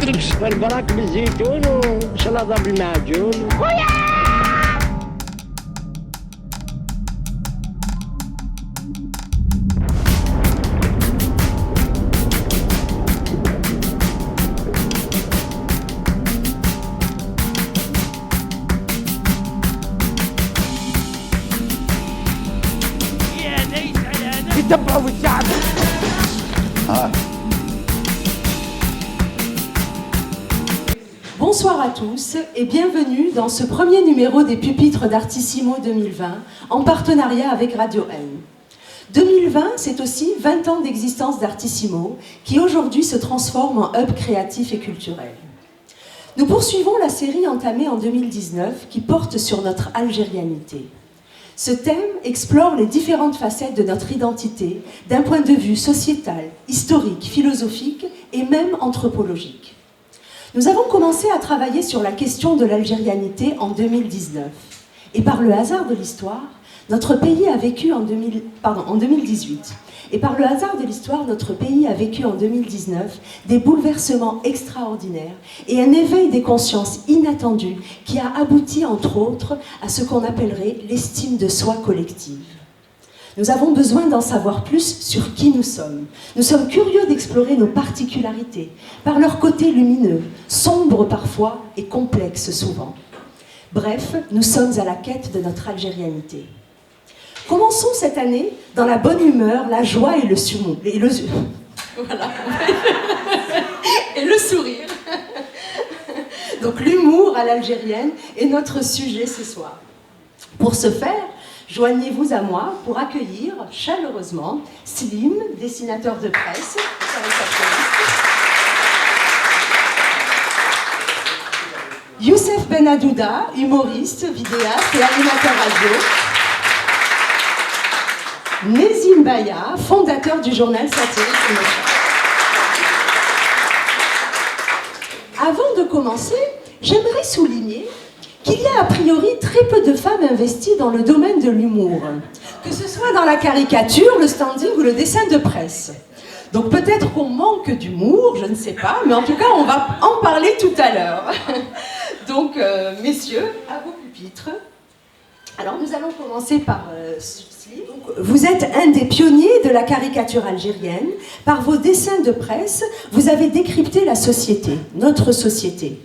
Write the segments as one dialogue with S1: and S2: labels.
S1: بالبراك بالزيتون وسلطه بالمعجون. يدبحوا في الشعب.
S2: Bonsoir à tous et bienvenue dans ce premier numéro des Pupitres d'Artissimo 2020 en partenariat avec Radio M. 2020, c'est aussi 20 ans d'existence d'Artissimo qui aujourd'hui se transforme en hub créatif et culturel. Nous poursuivons la série entamée en 2019 qui porte sur notre algérianité. Ce thème explore les différentes facettes de notre identité d'un point de vue sociétal, historique, philosophique et même anthropologique. Nous avons commencé à travailler sur la question de l'algérianité en 2019. Et par le hasard de l'histoire, notre pays a vécu en 2018. Et par le hasard de l'histoire, notre pays a vécu en 2019 des bouleversements extraordinaires et un éveil des consciences inattendu qui a abouti, entre autres, à ce qu'on appellerait l'estime de soi collective. Nous avons besoin d'en savoir plus sur qui nous sommes. Nous sommes curieux d'explorer nos particularités, par leur côté lumineux, sombre parfois et complexe souvent. Bref, nous sommes à la quête de notre algérianité. Commençons cette année dans la bonne humeur, la joie et le voilà. Et le sourire. Donc l'humour à l'algérienne est notre sujet ce soir. Pour ce faire, joignez-vous à moi pour accueillir chaleureusement Slim, dessinateur de presse, Youssef Benadouda, humoriste, vidéaste et animateur radio, Nézim Baya, fondateur du journal satirique Mécha. Avant de commencer, j'aimerais souligner qu'il y a a priori très peu de femmes investies dans le domaine de l'humour, que ce soit dans la caricature, le standing ou le dessin de presse. Donc peut-être qu'on manque d'humour, je ne sais pas, mais en tout cas on va en parler tout à l'heure. Donc messieurs, à vos pupitres. Alors nous allons commencer par Slim. Vous êtes un des pionniers de la caricature algérienne. Par vos dessins de presse, vous avez décrypté la société, notre société.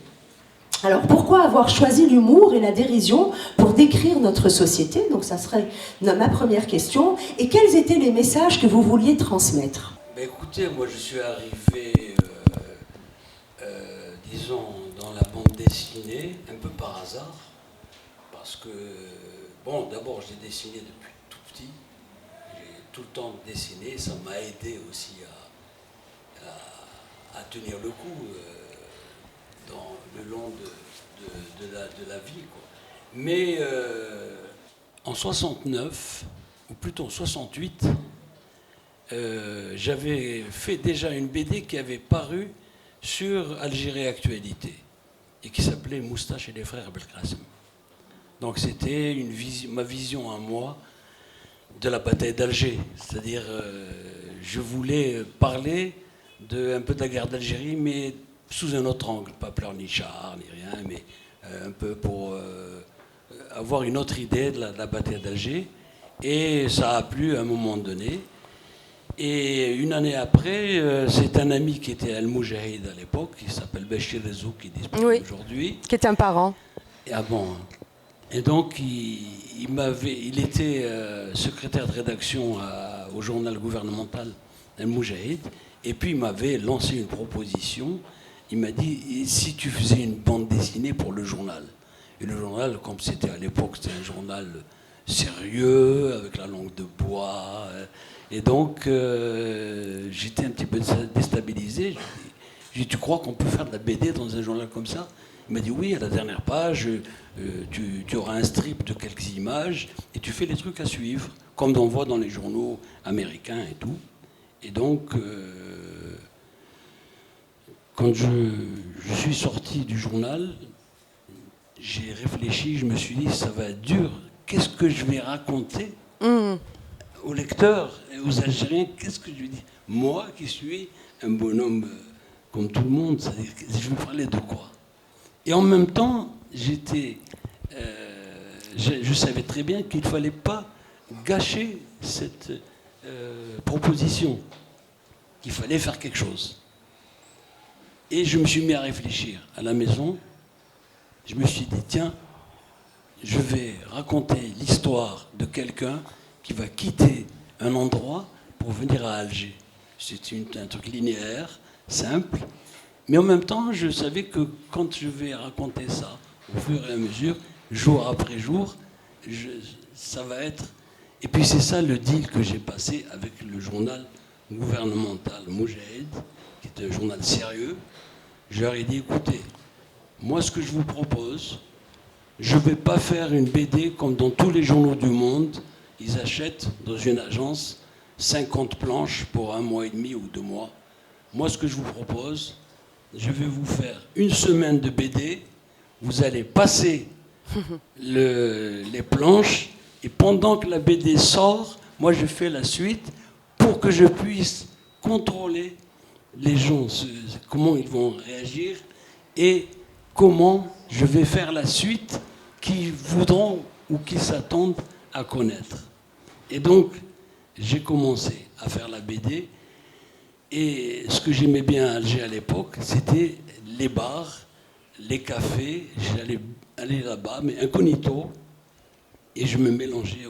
S2: Alors pourquoi avoir choisi l'humour et la dérision pour décrire notre société? Donc ça serait ma première question. Et quels étaient les messages que vous vouliez transmettre?
S3: Écoutez, moi je suis arrivé, disons, dans la bande dessinée un peu par hasard. Parce que, bon, d'abord j'ai dessiné depuis tout petit. J'ai tout le temps dessiné, ça m'a aidé aussi à tenir le coup. Dans le long de la vie, quoi. Mais en 69, ou plutôt en 68, j'avais fait déjà une BD qui avait paru sur Algérie Actualité et qui s'appelait Moustache et les frères Belkacem. Donc c'était ma vision à moi de la bataille d'Alger. C'est-à-dire, je voulais parler un peu de la guerre d'Algérie, mais sous un autre angle, pas pleurnichard ni rien, mais un peu pour avoir une autre idée de la bataille d'Alger. Et ça a plu à un moment donné. Et une année après, c'est un ami qui était Al-Moujahid à l'époque, qui s'appelle Béchir Rezou, qui disparaît aujourd'hui.
S2: Qui est un parent.
S3: Ah bon. Et donc, il était secrétaire de rédaction au journal gouvernemental Al-Moujahid. Et puis, il m'avait lancé une proposition. Il m'a dit, si tu faisais une bande dessinée pour le journal. Et le journal, comme c'était à l'époque, c'était un journal sérieux, avec la langue de bois. Et donc, j'étais un petit peu déstabilisé. J'ai dit, tu crois qu'on peut faire de la BD dans un journal comme ça? Il m'a dit, oui, à la dernière page, tu auras un strip de quelques images et tu fais les trucs à suivre, comme on voit dans les journaux américains et tout. Et donc... quand je suis sorti du journal, j'ai réfléchi, je me suis dit, ça va être dur. Qu'est-ce que je vais raconter aux lecteurs et aux Algériens? Qu'est-ce que je vais dire? Moi qui suis un bonhomme comme tout le monde, c'est-à-dire que je vais parler de quoi? Et en même temps, je savais très bien qu'il ne fallait pas gâcher cette proposition, qu'il fallait faire quelque chose. Et je me suis mis à réfléchir à la maison. Je me suis dit, tiens, je vais raconter l'histoire de quelqu'un qui va quitter un endroit pour venir à Alger. C'est un truc linéaire, simple, mais en même temps, je savais que quand je vais raconter ça, au fur et à mesure, jour après jour, ça va être... Et puis c'est ça le deal que j'ai passé avec le journal gouvernemental Moujahid, qui est un journal sérieux. Je leur ai dit, écoutez, moi ce que je vous propose, je ne vais pas faire une BD comme dans tous les journaux du monde. Ils achètent dans une agence 50 planches pour 1 mois et demi ou 2 mois. Moi ce que je vous propose, je vais vous faire une semaine de BD. Vous allez passer les planches et pendant que la BD sort, moi je fais la suite pour que je puisse contrôler les gens, comment ils vont réagir et comment je vais faire la suite qu'ils voudront ou qu'ils s'attendent à connaître. Et donc, j'ai commencé à faire la BD et ce que j'aimais bien à Alger à l'époque, c'était les bars, les cafés. J'allais aller là-bas, mais incognito, et je me mélangeais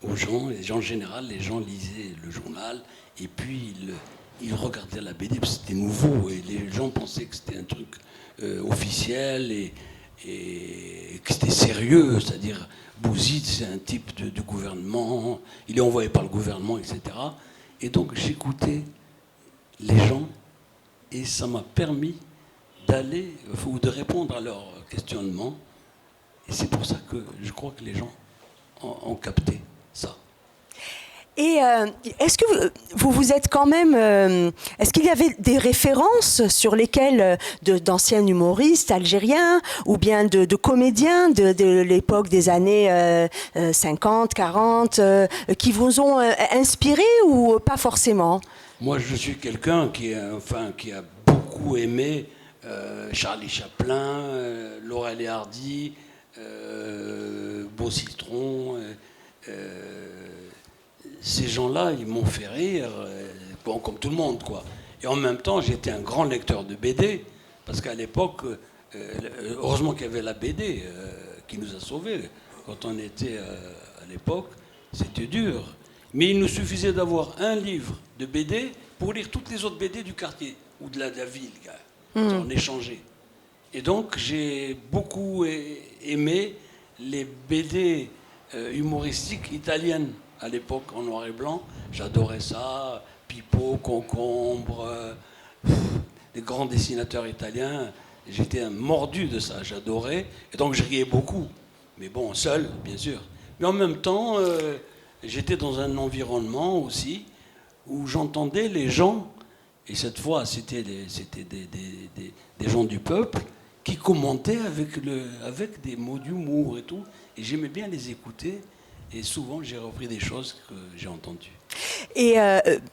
S3: aux gens. Et en général, les gens lisaient le journal et puis ils regardaient la BD parce que c'était nouveau et les gens pensaient que c'était un truc officiel et que c'était sérieux, c'est-à-dire Bouzid, c'est un type de gouvernement, il est envoyé par le gouvernement, etc. Et donc j'écoutais les gens et ça m'a permis d'aller ou de répondre à leurs questionnements. Et c'est pour ça que je crois que les gens ont capté ça.
S2: Et est-ce que vous êtes quand même... est-ce qu'il y avait des références sur lesquelles d'anciens humoristes algériens ou bien de comédiens de l'époque des années 50, 40 qui vous ont inspiré ou pas forcément?
S3: Moi, je suis quelqu'un qui a beaucoup aimé Charlie Chaplin, Laurel et Hardy, Beau Citron... ces gens-là, ils m'ont fait rire, bon, comme tout le monde, quoi. Et en même temps, j'étais un grand lecteur de BD, parce qu'à l'époque, heureusement qu'il y avait la BD qui nous a sauvés. Quand on était à l'époque, c'était dur. Mais il nous suffisait d'avoir un livre de BD pour lire toutes les autres BD du quartier ou de la ville. On échangeait. Et donc, j'ai beaucoup aimé les BD humoristiques italiennes. À l'époque, en noir et blanc, j'adorais ça. Pipo, Concombre, les grands dessinateurs italiens. J'étais un mordu de ça, j'adorais. Et donc, je riais beaucoup. Mais bon, seul, bien sûr. Mais en même temps, j'étais dans un environnement aussi où j'entendais les gens, et cette fois, c'était des gens du peuple, qui commentaient avec des mots d'humour et tout. Et j'aimais bien les écouter. Et souvent, j'ai repris des choses que j'ai entendues.
S2: Et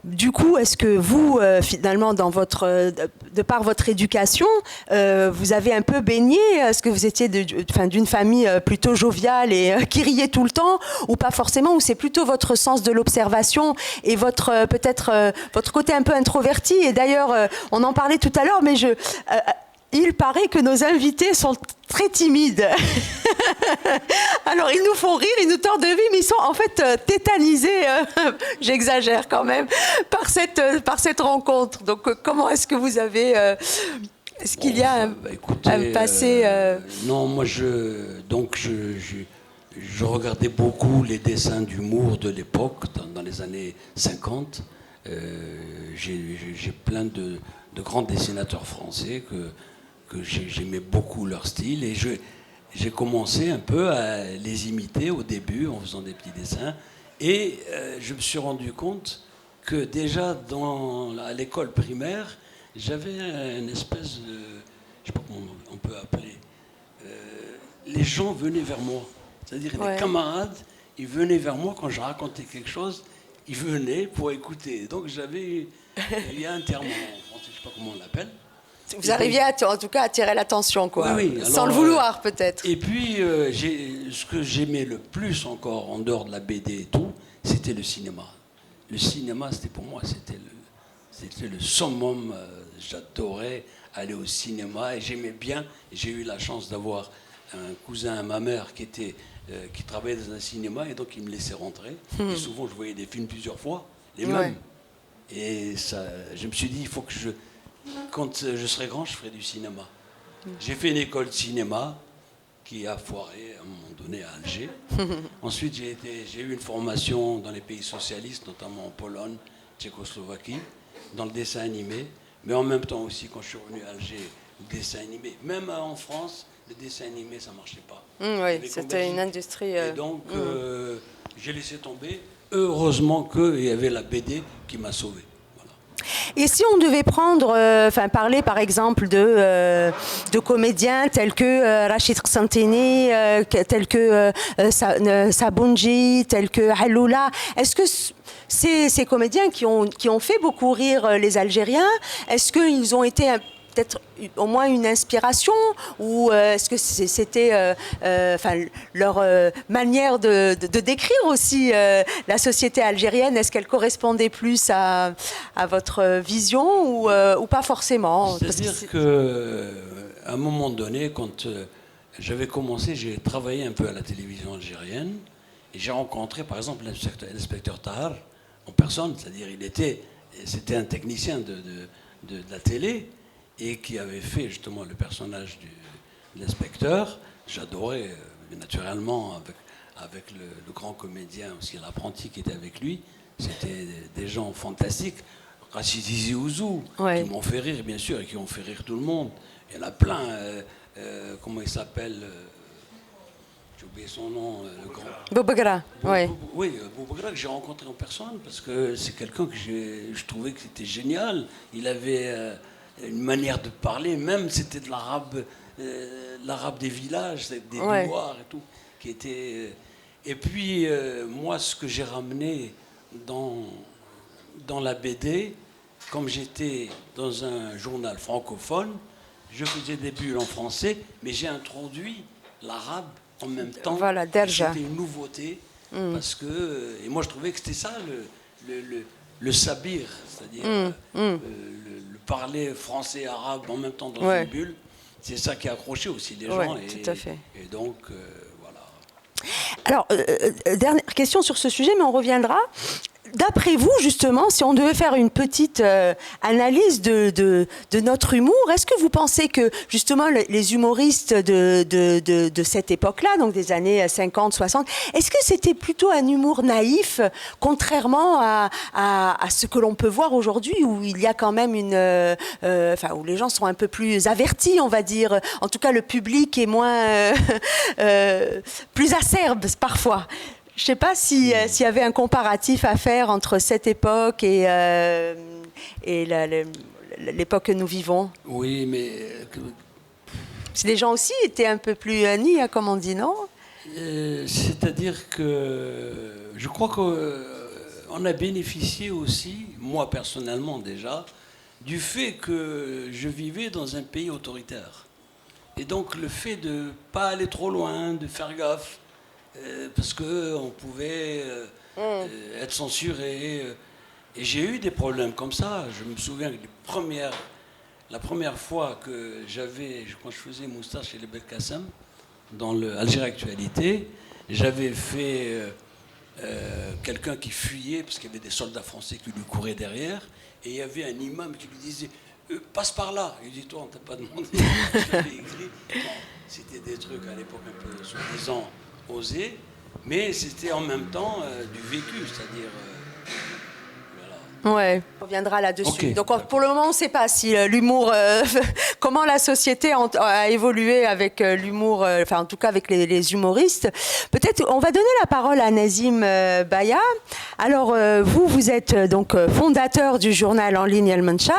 S2: du coup, est-ce que vous, finalement, de par votre éducation, vous avez un peu baigné? Est-ce que vous étiez d'une famille plutôt joviale et qui riait tout le temps, ou pas forcément? Ou c'est plutôt votre sens de l'observation et peut-être votre côté un peu introverti? Et d'ailleurs, on en parlait tout à l'heure, mais il paraît que nos invités sont très timides. Alors, ils nous font rire, ils nous tordent de vie, mais ils sont en fait tétanisés, j'exagère quand même, par cette rencontre. Donc, comment est-ce que vous avez... est-ce qu'il y a un passé...
S3: Non, moi, je regardais beaucoup les dessins d'humour de l'époque, dans les années 50. J'ai plein de grands dessinateurs français que j'aimais beaucoup leur style et j'ai commencé un peu à les imiter au début en faisant des petits dessins et je me suis rendu compte que déjà à l'école primaire j'avais une espèce de, je sais pas comment on peut appeler, les gens venaient vers moi, c'est-à-dire les camarades, ils venaient vers moi quand je racontais quelque chose, ils venaient pour écouter. Donc il y a un terme en français, je sais pas comment on l'appelle.
S2: Vous arriviez en tout cas à attirer l'attention, quoi.
S3: Oui.
S2: Sans
S3: Alors,
S2: le vouloir, peut-être.
S3: Et puis, ce que j'aimais le plus encore, en dehors de la BD et tout, c'était le cinéma. Le cinéma, c'était pour moi, c'était le summum. J'adorais aller au cinéma et j'aimais bien. J'ai eu la chance d'avoir un cousin à ma mère qui travaillait dans un cinéma et donc il me laissait rentrer. Et souvent, je voyais des films plusieurs fois, les mêmes. Et ça, je me suis dit, il faut que quand je serai grand, je ferai du cinéma. J'ai fait une école de cinéma qui a foiré à un moment donné à Alger. Ensuite, j'ai eu une formation dans les pays socialistes, notamment en Pologne, Tchécoslovaquie, dans le dessin animé. Mais en même temps aussi, quand je suis revenu à Alger, le dessin animé, même en France, le dessin animé, ça ne marchait pas.
S2: Oui, c'était une industrie...
S3: Et donc, j'ai laissé tomber. Heureusement qu'il y avait la BD qui m'a sauvé.
S2: Et si on devait parler par exemple de comédiens tels que Rachid Santini, tels que Sabunji, tels que Haloula, est-ce que ces comédiens qui ont fait beaucoup rire les Algériens, est-ce qu'ils ont été peut-être au moins une inspiration, ou est-ce que c'était leur manière de décrire aussi la société algérienne, est-ce qu'elle correspondait plus à votre vision ou pas forcément?
S3: C'est-à-dire qu'à un moment donné, quand j'avais commencé, j'ai travaillé un peu à la télévision algérienne et j'ai rencontré par exemple l'inspecteur Tahar en personne, c'est-à-dire c'était un technicien de la télé et qui avait fait justement le personnage de l'inspecteur. J'adorais naturellement avec le grand comédien, aussi l'apprenti qui était avec lui. C'était des gens fantastiques. Rachid Tizi Ouzou, qui m'ont fait rire bien sûr et qui ont fait rire tout le monde. Il y en a plein. Comment il s'appelle j'ai oublié son nom.
S2: Boubagra.
S3: Oui, Boubagra que j'ai rencontré en personne parce que c'est quelqu'un que je trouvais que c'était génial. Il avait une manière de parler, même c'était de l'arabe des villages, des douars et tout, qui était. Et puis moi, ce que j'ai ramené dans la BD, comme j'étais dans un journal francophone, je faisais des bulles en français, mais j'ai introduit l'arabe en même temps.
S2: Voilà, déjà.
S3: C'était une nouveauté, parce que... Et moi, je trouvais que c'était ça, le sabir, c'est-à-dire le parler français et arabe en même temps dans une bulle. C'est ça qui a accroché aussi les gens.
S2: Tout à fait.
S3: Et donc, voilà.
S2: Alors, dernière question sur ce sujet, mais on reviendra. D'après vous, justement, si on devait faire une petite analyse de notre humour, est-ce que vous pensez que, justement, les humoristes de cette époque-là, donc des années 50, 60, est-ce que c'était plutôt un humour naïf, contrairement à ce que l'on peut voir aujourd'hui, où il y a quand même où les gens sont un peu plus avertis, on va dire. En tout cas, le public est moins... plus acerbe, parfois. Je ne sais pas s'il y avait un comparatif à faire entre cette époque et l'époque que nous vivons.
S3: Oui, mais...
S2: Si les gens aussi étaient un peu plus niais, comme on dit, non?
S3: C'est-à-dire que je crois qu'on a bénéficié aussi, moi personnellement déjà, du fait que je vivais dans un pays autoritaire. Et donc le fait de ne pas aller trop loin, de faire gaffe, parce qu'on pouvait être censuré. Et j'ai eu des problèmes comme ça. Je me souviens que la première fois que quand je faisais Moustache chez les Belkacem, dans le Algérie Actualité, j'avais fait quelqu'un qui fuyait, parce qu'il y avait des soldats français qui lui couraient derrière, et il y avait un imam qui lui disait passe par là. Il dit toi, on t'a pas demandé. J'avais écrit. Bon, c'était des trucs à l'époque un peu soi-disant osé, mais c'était en même temps du vécu, c'est-à-dire...
S2: Ouais, on reviendra là-dessus.
S3: Okay.
S2: Donc pour le moment, on ne sait pas si l'humour, comment la société a évolué avec l'humour, en tout cas avec les humoristes. Peut-être on va donner la parole à Nazim Baya. Alors vous êtes donc fondateur du journal en ligne El Manchar.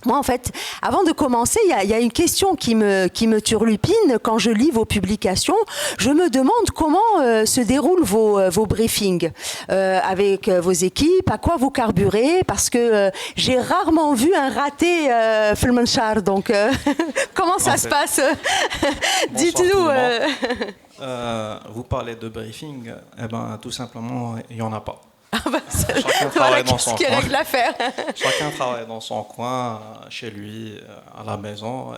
S2: Moi, en fait, avant de commencer, il y a une question qui me turlupine quand je lis vos publications. Je me demande comment se déroulent vos briefings avec vos équipes, à quoi vous carburez, parce que j'ai rarement vu un raté Filmenchar. Donc, comment ça se passe? Dites-nous.
S4: Vous parlez de briefing, eh ben, tout simplement, il n'y en a pas.
S2: Chacun travaille dans son coin.
S4: Chacun travaille dans son coin, chez lui, à la maison.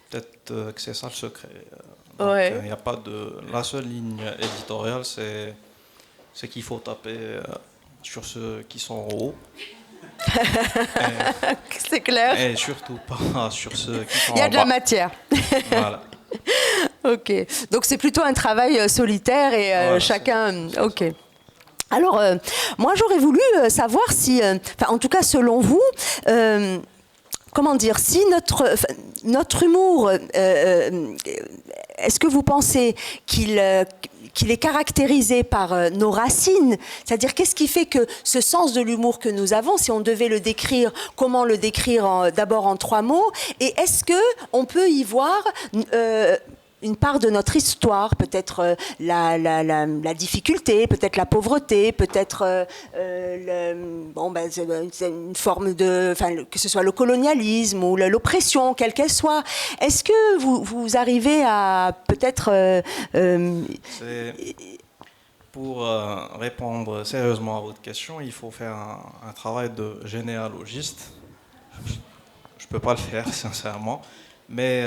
S4: Peut-être que c'est ça le secret. Il n'y a pas de. La seule ligne éditoriale, c'est qu'il faut taper sur ceux qui sont en haut.
S2: C'est clair.
S4: Et surtout pas sur ceux qui sont en bas.
S2: Il y a de la matière.
S4: Voilà.
S2: Ok. Donc c'est plutôt un travail solitaire et voilà, chacun. Ok. Alors, moi, j'aurais voulu savoir si, en tout cas, selon vous, comment dire, si notre humour, est-ce que vous pensez qu'il est caractérisé par nos racines? C'est-à-dire, qu'est-ce qui fait que ce sens de l'humour que nous avons, si on devait le décrire, comment le décrire d'abord en 3 mots? Et est-ce qu'on peut y voir une part de notre histoire, peut-être la difficulté, peut-être la pauvreté, peut-être c'est une forme de, que ce soit le colonialisme ou l'oppression, quelle qu'elle soit. Est-ce que vous arrivez à peut-être
S4: Pour répondre sérieusement à votre question, il faut faire un travail de généalogiste. Je ne peux pas le faire, sincèrement, mais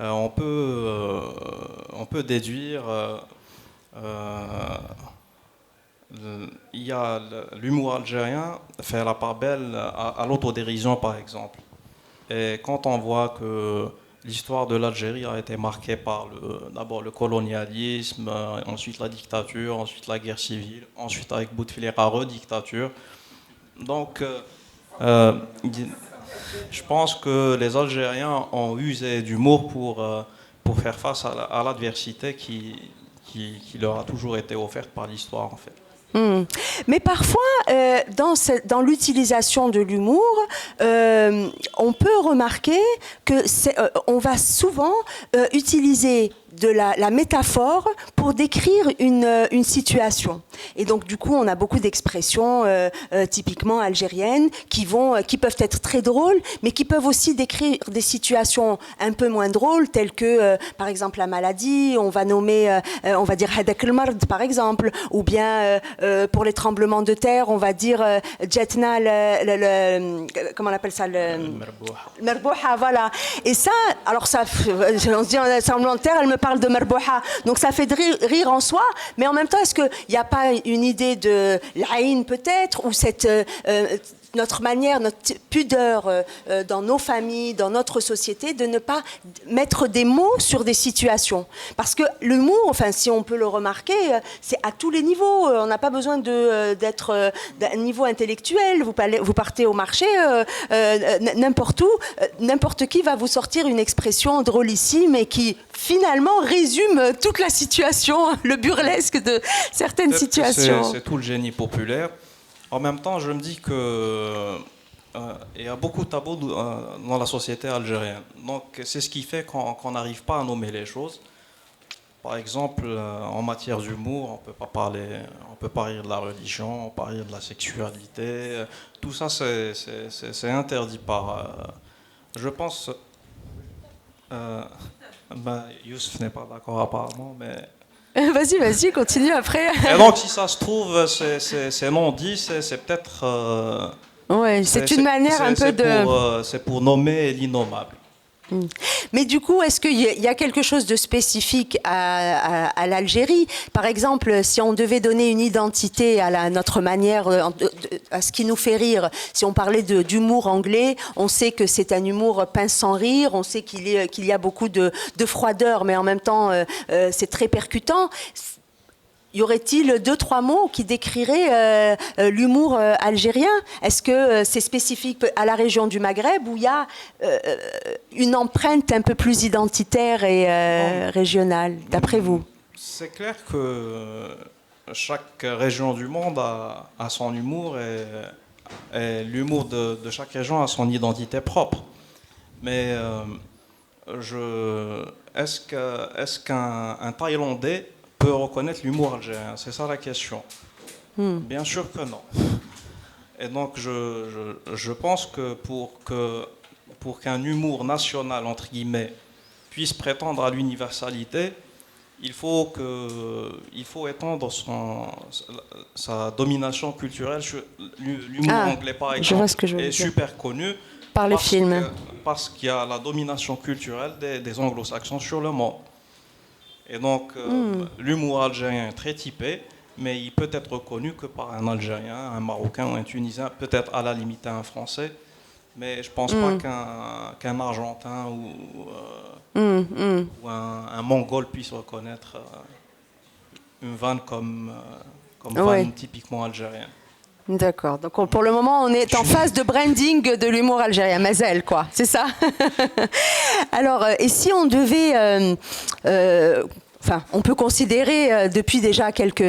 S4: on peut déduire. Il y a l'humour algérien fait la part belle à l'autodérision, par exemple. Et quand on voit que l'histoire de l'Algérie a été marquée par d'abord le colonialisme, ensuite la dictature, ensuite la guerre civile, ensuite avec Bouteflika, redictature. Donc, je pense que les Algériens ont usé d'humour pour faire face à l'adversité qui leur a toujours été offerte par l'histoire, en fait.
S2: Mais parfois, dans l'utilisation de l'humour, on peut remarquer que on va souvent utiliser de la métaphore pour décrire une situation. Et donc, du coup, on a beaucoup d'expressions typiquement algériennes qui peuvent être très drôles, mais qui peuvent aussi décrire des situations un peu moins drôles, telles que, par exemple, la maladie. On va nommer, on va dire hadak al-mard, par exemple, ou bien pour les tremblements de terre, on va dire jetna comment on appelle ça, le merbouha, voilà. Et ça, alors ça, on se dit un tremblement de terre, elle me parle de merbouha, donc ça fait rire en soi, mais en même temps, est-ce qu'il n'y a pas une idée de l'aïn peut-être, ou notre manière, notre pudeur dans nos familles, dans notre société, de ne pas mettre des mots sur des situations. Parce que l'humour, enfin, si on peut le remarquer, c'est à tous les niveaux. On n'a pas besoin d'être d'un niveau intellectuel. Vous partez au marché, n'importe où, n'importe qui va vous sortir une expression drôlissime et qui, finalement, résume toute la situation, le burlesque de certaines situations.
S4: C'est tout le génie populaire. En même temps, je me dis que il y a beaucoup de tabous dans la société algérienne. Donc, c'est ce qui fait qu'on n'arrive pas à nommer les choses. Par exemple, en matière d'humour, on peut pas rire de la religion, on peut pas rire de la sexualité. Tout ça, c'est interdit par. Je pense. Youssef n'est pas d'accord apparemment, mais.
S2: Vas-y, continue après.
S4: Et donc, si ça se trouve, c'est non dit, c'est peut-être.
S2: Oui, c'est une manière un peu de.
S4: C'est pour nommer l'innommable.
S2: Mais du coup, est-ce qu'il y a quelque chose de spécifique à l'Algérie? Par exemple, si on devait donner une identité à notre manière, à ce qui nous fait rire, si on parlait d'humour anglais, on sait que c'est un humour pince sans rire, on sait qu'il y a beaucoup de froideur, mais en même temps, c'est très percutant. Y aurait-il 2-3 mots qui décriraient l'humour algérien? Est-ce que c'est spécifique à la région du Maghreb où il y a une empreinte un peu plus identitaire et régionale, d'après vous?
S4: C'est clair que chaque région du monde a son humour et Et l'humour de chaque région a son identité propre. Mais est-ce qu'un Thaïlandais peut reconnaître l'humour algérien? C'est ça la question. Bien sûr que non. Et donc je pense que pour qu'un humour national, entre guillemets, puisse prétendre à l'universalité, il faut étendre sa domination culturelle. L'humour anglais, par exemple, est super connu
S2: par les films.
S4: Parce qu'il y a la domination culturelle des anglo-saxons sur le monde. Et donc, l'humour algérien est très typé, mais il peut être reconnu que par un Algérien, un Marocain ou un Tunisien, peut-être à la limite un Français, mais je ne pense pas qu'un Argentin ou un Mongol puisse reconnaître une vanne comme vanne typiquement algérienne.
S2: D'accord. Donc pour le moment, on est en phase de branding de l'humour algérien. Mazel, quoi. C'est ça. Alors, et si on devait... on peut considérer depuis déjà quelques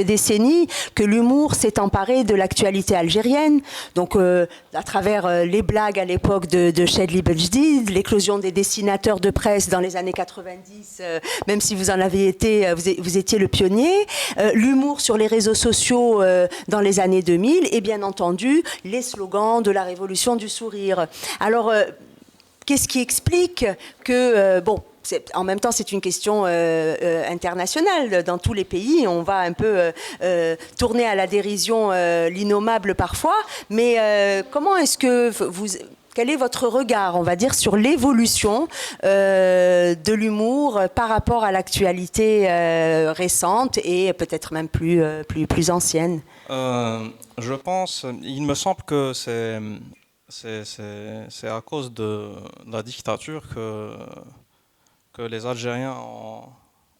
S2: décennies que l'humour s'est emparé de l'actualité algérienne. Donc, à travers les blagues à l'époque de Chedli Bejdid, l'éclosion des dessinateurs de presse dans les années 90, même si vous en avez été, vous étiez le pionnier. L'humour sur les réseaux sociaux dans les années 2000 et bien entendu les slogans de la révolution du sourire. Alors, qu'est-ce qui explique que, en même temps, c'est une question internationale. Dans tous les pays, on va un peu tourner à la dérision l'innommable parfois. Mais comment est-ce que quel est votre regard, on va dire, sur l'évolution de l'humour par rapport à l'actualité récente et peut-être même plus ancienne?
S4: Je pense, il me semble que c'est à cause de la dictature que les Algériens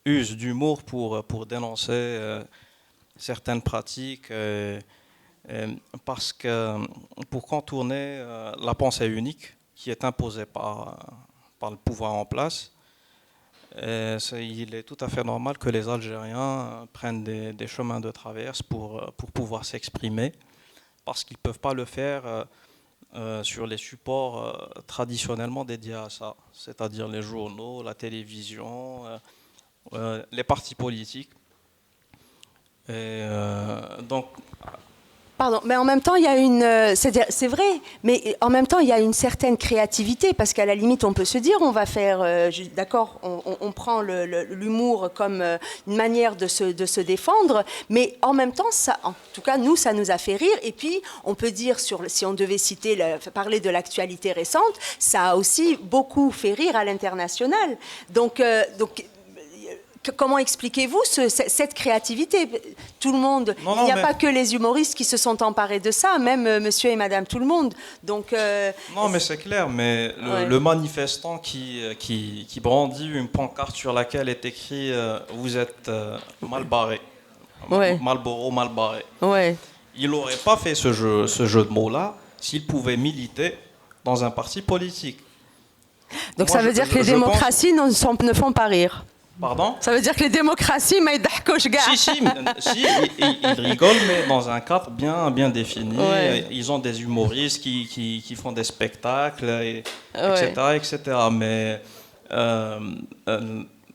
S4: usent d'humour pour dénoncer certaines pratiques, parce que pour contourner la pensée unique qui est imposée par le pouvoir en place, il est tout à fait normal que les Algériens prennent des chemins de traverse pour pouvoir s'exprimer, parce qu'ils ne peuvent pas le faire sur les supports traditionnellement dédiés à ça, c'est-à-dire les journaux, la télévision, les partis politiques. Et donc...
S2: Pardon, mais en même temps, il y a c'est vrai, mais en même temps, il y a une certaine créativité, parce qu'à la limite, on peut se dire, on va faire, d'accord, on prend l'humour comme une manière de se défendre, mais en même temps, ça, en tout cas, nous, ça nous a fait rire, et puis, on peut dire, si on devait parler de l'actualité récente, ça a aussi beaucoup fait rire à l'international. Donc comment expliquez-vous cette créativité? Tout le monde, il n'y a pas que les humoristes qui se sont emparés de ça, même monsieur et madame tout le monde. Donc,
S4: non, mais c'est clair, mais le manifestant qui brandit une pancarte sur laquelle est écrit vous êtes mal barré, Marlboro mal barré, il n'aurait pas fait ce jeu de mots-là s'il pouvait militer dans un parti politique.
S2: Donc ça veut dire que les démocraties ne font pas rire.
S4: Pardon?
S2: Ça veut dire que les démocraties, mais
S4: Si, ils rigolent, mais dans un cadre bien défini. Ils ont des humoristes qui font des spectacles, etc. Mais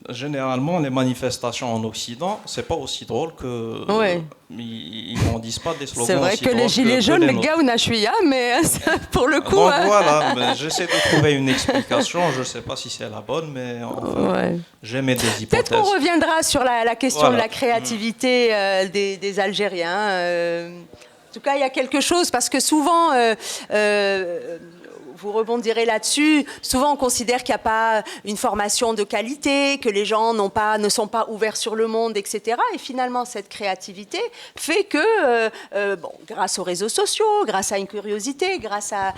S4: généralement, les manifestations en Occident, c'est pas aussi drôle que... Ils ne disent pas des slogans.
S2: C'est vrai que les gilets jaunes, les gars, on a chouïa, mais pour le coup...
S4: Donc voilà, j'essaie de trouver une explication. Je ne sais pas si c'est la bonne, mais j'aimais des hypothèses.
S2: Peut-être qu'on reviendra sur la question de la créativité des Algériens. En tout cas, il y a quelque chose, parce que souvent... vous rebondirez là-dessus. Souvent, on considère qu'il n'y a pas une formation de qualité, que les gens ne sont pas ouverts sur le monde, etc. Et finalement, cette créativité fait que, grâce aux réseaux sociaux, grâce à une curiosité, grâce à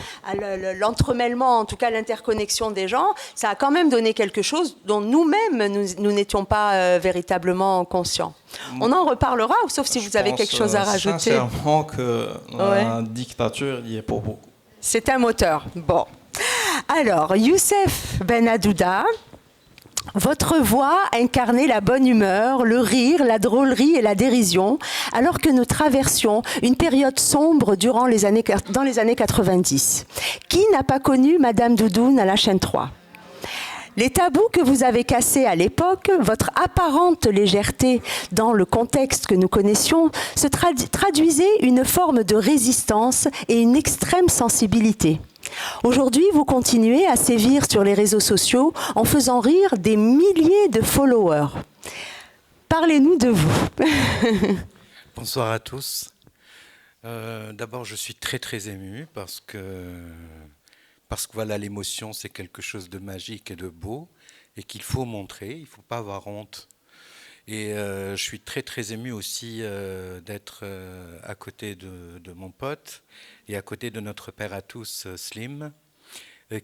S2: l'entremêlement, en tout cas l'interconnexion des gens, ça a quand même donné quelque chose dont nous-mêmes, nous n'étions pas véritablement conscients. On en reparlera, sauf si vous avez quelque chose à rajouter.
S4: Sincèrement que la dictature y est pour beaucoup.
S2: C'est un moteur. Bon. Alors, Youssef Ben Adouda, Votre voix incarnait la bonne humeur, le rire, la drôlerie et la dérision, alors que nous traversions une période sombre dans les années 90. Qui n'a pas connu Madame Doudoune à la chaîne 3 ? Les tabous que vous avez cassés à l'époque, votre apparente légèreté dans le contexte que nous connaissions, se traduisaient une forme de résistance et une extrême sensibilité. Aujourd'hui, vous continuez à sévir sur les réseaux sociaux en faisant rire des milliers de followers. Parlez-nous de vous.
S5: Bonsoir à tous. D'abord, je suis très très ému parce que voilà, l'émotion, c'est quelque chose de magique et de beau et qu'il faut montrer, il ne faut pas avoir honte. Et je suis très très ému aussi d'être à côté de mon pote et à côté de notre père à tous, Slim,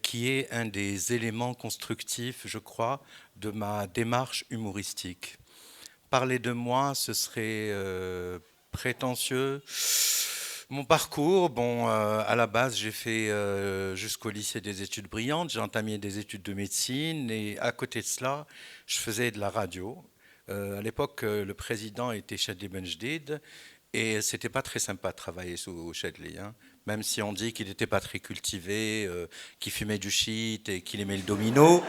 S5: qui est un des éléments constructifs, je crois, de ma démarche humoristique. Parler de moi, ce serait prétentieux. Mon parcours, à la base, j'ai fait jusqu'au lycée des études brillantes, j'ai entamé des études de médecine et à côté de cela, je faisais de la radio. À l'époque, le président était Chadli Benjdid et c'était pas très sympa de travailler sous Chadli, hein. Même si on dit qu'il n'était pas très cultivé, qu'il fumait du shit et qu'il aimait le domino.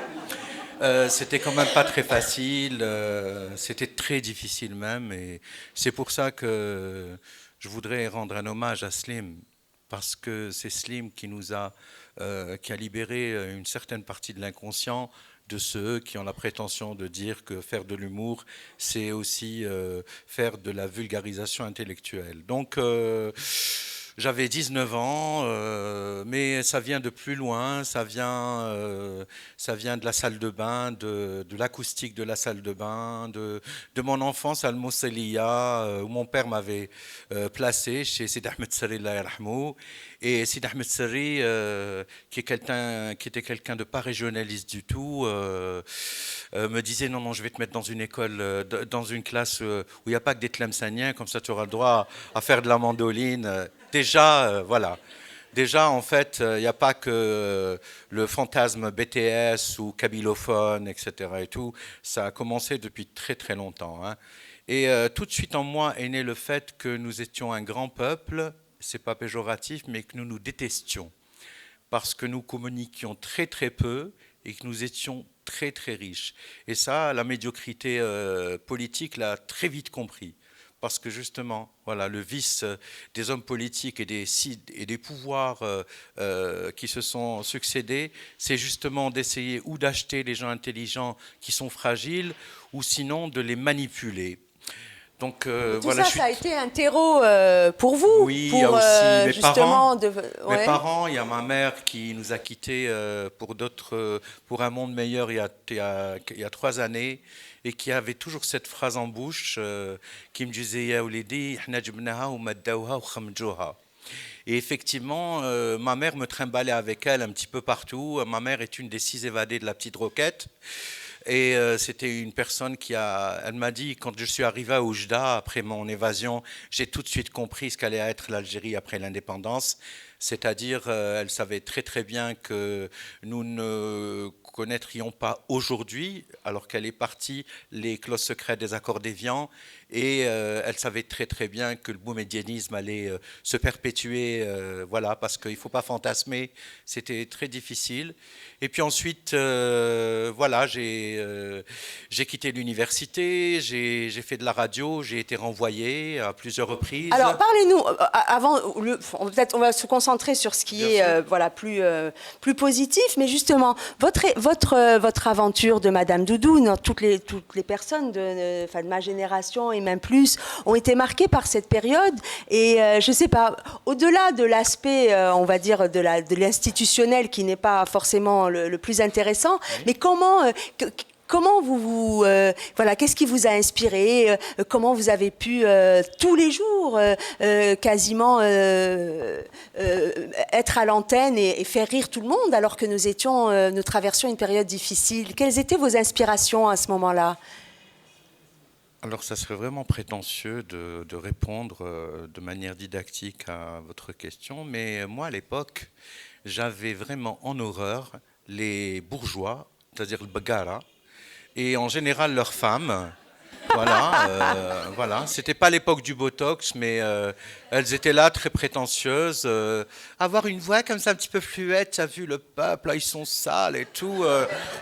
S5: C'était quand même pas très facile, c'était très difficile même et c'est pour ça que je voudrais rendre un hommage à Slim, parce que c'est Slim qui a libéré une certaine partie de l'inconscient de ceux qui ont la prétention de dire que faire de l'humour, c'est aussi faire de la vulgarisation intellectuelle. Donc, j'avais 19 ans, mais ça vient de plus loin, ça vient de la salle de bain, de l'acoustique de la salle de bain, de mon enfance à Al-Mousselia, où mon père m'avait placé chez Sidi Ahmed Sarri, Allah yarhamou. Et Sidi Ahmed Sarri, qui était quelqu'un de pas régionaliste du tout, me disait non, je vais te mettre dans une école, dans une classe où il n'y a pas que des tlemceniens, comme ça tu auras le droit à faire de la mandoline. Déjà, voilà. Déjà, en fait, il n'y a pas que le fantasme BTS ou kabylophone, etc. et tout. Ça a commencé depuis très très longtemps, hein. Et tout de suite en moi est né le fait que nous étions un grand peuple, c'est pas péjoratif, mais que nous nous détestions. Parce que nous communiquions très très peu et que nous étions très très riches. Et ça, la médiocrité politique l'a très vite compris. Parce que justement, voilà, le vice des hommes politiques et des pouvoirs qui se sont succédés, c'est justement d'essayer ou d'acheter les gens intelligents qui sont fragiles, ou sinon de les manipuler. Donc, voilà,
S2: ça a été un terreau pour vous.
S5: Oui,
S2: pour,
S5: il y a aussi mes
S2: justement
S5: parents. Mes parents, il y a ma mère qui nous a quittés pour un monde meilleur il y a 3 années. Et qui avait toujours cette phrase en bouche qui me disait « Ya oulidi, ihna jibnaha ou maddawha ou khamdjouha ». Et effectivement, ma mère me trimballait avec elle un petit peu partout. Ma mère est une des 6 évadées de la Petite Roquette. Et c'était une personne elle m'a dit, quand je suis arrivé à Oujda, après mon évasion, j'ai tout de suite compris ce qu'allait être l'Algérie après l'indépendance. C'est-à-dire, elle savait très très bien que nous ne connaîtrions pas aujourd'hui, alors qu'elle est partie, les clauses secrètes des accords d'Évian, et elle savait très très bien que le boumedianisme allait se perpétuer, voilà, parce qu'il ne faut pas fantasmer, c'était très difficile. Et puis ensuite, voilà, j'ai quitté l'université, j'ai fait de la radio, j'ai été renvoyé à plusieurs reprises.
S2: Alors parlez-nous, peut-être on va se concentrer sur ce qui est voilà, plus positif, mais justement, votre aventure de Madame Doudoune, toutes les personnes de ma génération et même plus ont été marquées par cette période. Et je ne sais pas, au-delà de l'aspect, on va dire, de l'institutionnel qui n'est pas forcément le plus intéressant, mais comment voilà, qu'est-ce qui vous a inspiré? Comment vous avez pu tous les jours quasiment être à l'antenne et faire rire tout le monde alors que nous traversions une période difficile? Quelles étaient vos inspirations à ce moment-là?
S5: Alors, ça serait vraiment prétentieux de répondre de manière didactique à votre question, mais moi, à l'époque, j'avais vraiment en horreur les bourgeois, c'est-à-dire le bagara, et en général leurs femmes. Voilà. C'était pas l'époque du Botox, mais elles étaient là très prétentieuses. Avoir une voix comme ça un petit peu fluette, t'as vu le peuple, là, ils sont sales et tout.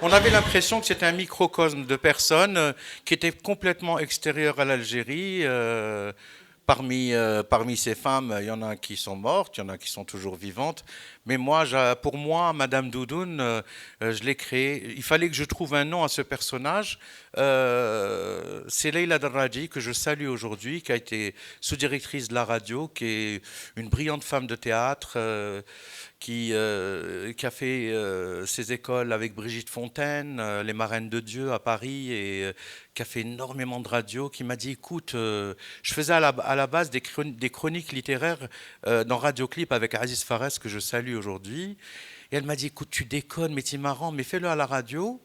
S5: On avait l'impression que c'était un microcosme de personnes qui étaient complètement extérieures à l'Algérie. Parmi ces femmes, il y en a qui sont mortes, il y en a qui sont toujours vivantes. Mais pour moi, Madame Doudoune, je l'ai créée. Il fallait que je trouve un nom à ce personnage. C'est Leila Darraji, que je salue aujourd'hui, qui a été sous-directrice de la radio, qui est une brillante femme de théâtre, qui a fait ses écoles avec Brigitte Fontaine, les Marraines de Dieu à Paris, et qui a fait énormément de radio, qui m'a dit, écoute, je faisais à la base des chroniques littéraires dans Radio Clip avec Aziz Fares, que je salue aujourd'hui. Et elle m'a dit, écoute, tu déconnes, mais c'est marrant, mais fais-le à la radio.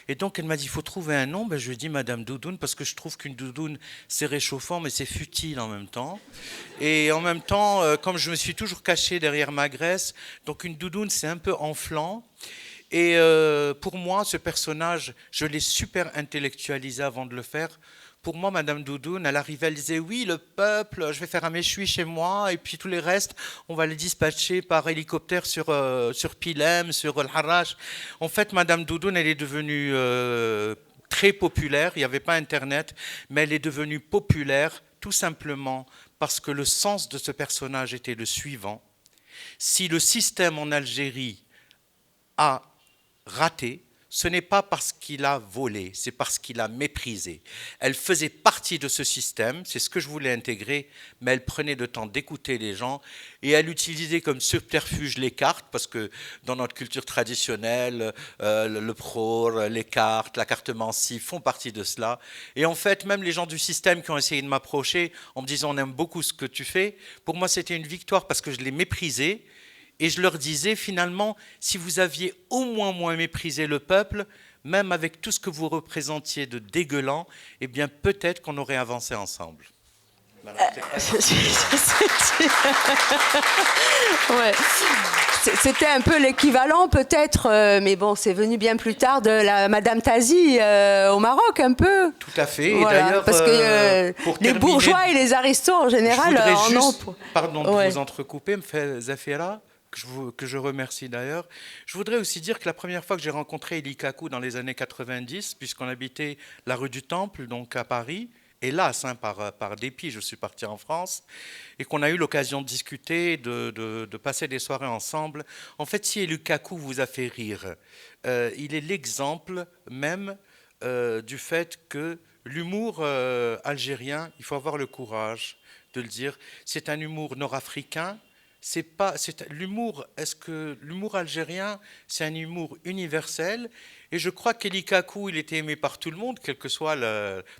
S5: Et donc elle m'a dit, il faut trouver un nom. Je lui ai dit Madame Doudoune, parce que je trouve qu'une doudoune, c'est réchauffant, mais c'est futile en même temps. Et en même temps, comme je me suis toujours caché derrière ma graisse, donc une doudoune, c'est un peu enflant. Et pour moi, ce personnage, je l'ai super intellectualisé avant de le faire. Pour moi, Madame Doudoune, elle arrivait, elle disait, oui, le peuple, je vais faire un méchoui chez moi, et puis tous les restes, on va les dispatcher par hélicoptère sur Pilem, sur El Harrach. En fait, Madame Doudoune, elle est devenue très populaire. Il n'y avait pas Internet, mais elle est devenue populaire tout simplement parce que le sens de ce personnage était le suivant. Si le système en Algérie a raté, ce n'est pas parce qu'il a volé, c'est parce qu'il a méprisé. Elle faisait partie de ce système, c'est ce que je voulais intégrer, mais elle prenait le temps d'écouter les gens et elle utilisait comme subterfuge les cartes, parce que dans notre culture traditionnelle, le pror, les cartes, la cartomancie font partie de cela. Et en fait, même les gens du système qui ont essayé de m'approcher en me disant « on aime beaucoup ce que tu fais », pour moi c'était une victoire parce que je les méprisais. Et je leur disais, finalement, si vous aviez au moins méprisé le peuple, même avec tout ce que vous représentiez de dégueulant, eh bien, peut-être qu'on aurait avancé ensemble. Voilà,
S2: ouais. C'était un peu l'équivalent, peut-être, mais bon, c'est venu bien plus tard, de la Madame Tazi au Maroc, un peu.
S5: Tout à fait.
S2: Voilà,
S5: et d'ailleurs,
S2: parce que les bourgeois et les aristos, en général, en ont...
S5: Pardon de vous entrecouper, me fait Zafira, que je remercie d'ailleurs. Je voudrais aussi dire que la première fois que j'ai rencontré Elie Kakou dans les années 90, puisqu'on habitait la rue du Temple, donc à Paris, hélas, par dépit, je suis parti en France, et qu'on a eu l'occasion de discuter, de passer des soirées ensemble. En fait, si Elie Kakou vous a fait rire, il est l'exemple même du fait que l'humour algérien, il faut avoir le courage de le dire, c'est un humour nord-africain. L'humour algérien, c'est un humour universel. Et je crois qu'Elie Kakou, il était aimé par tout le monde, quel que soit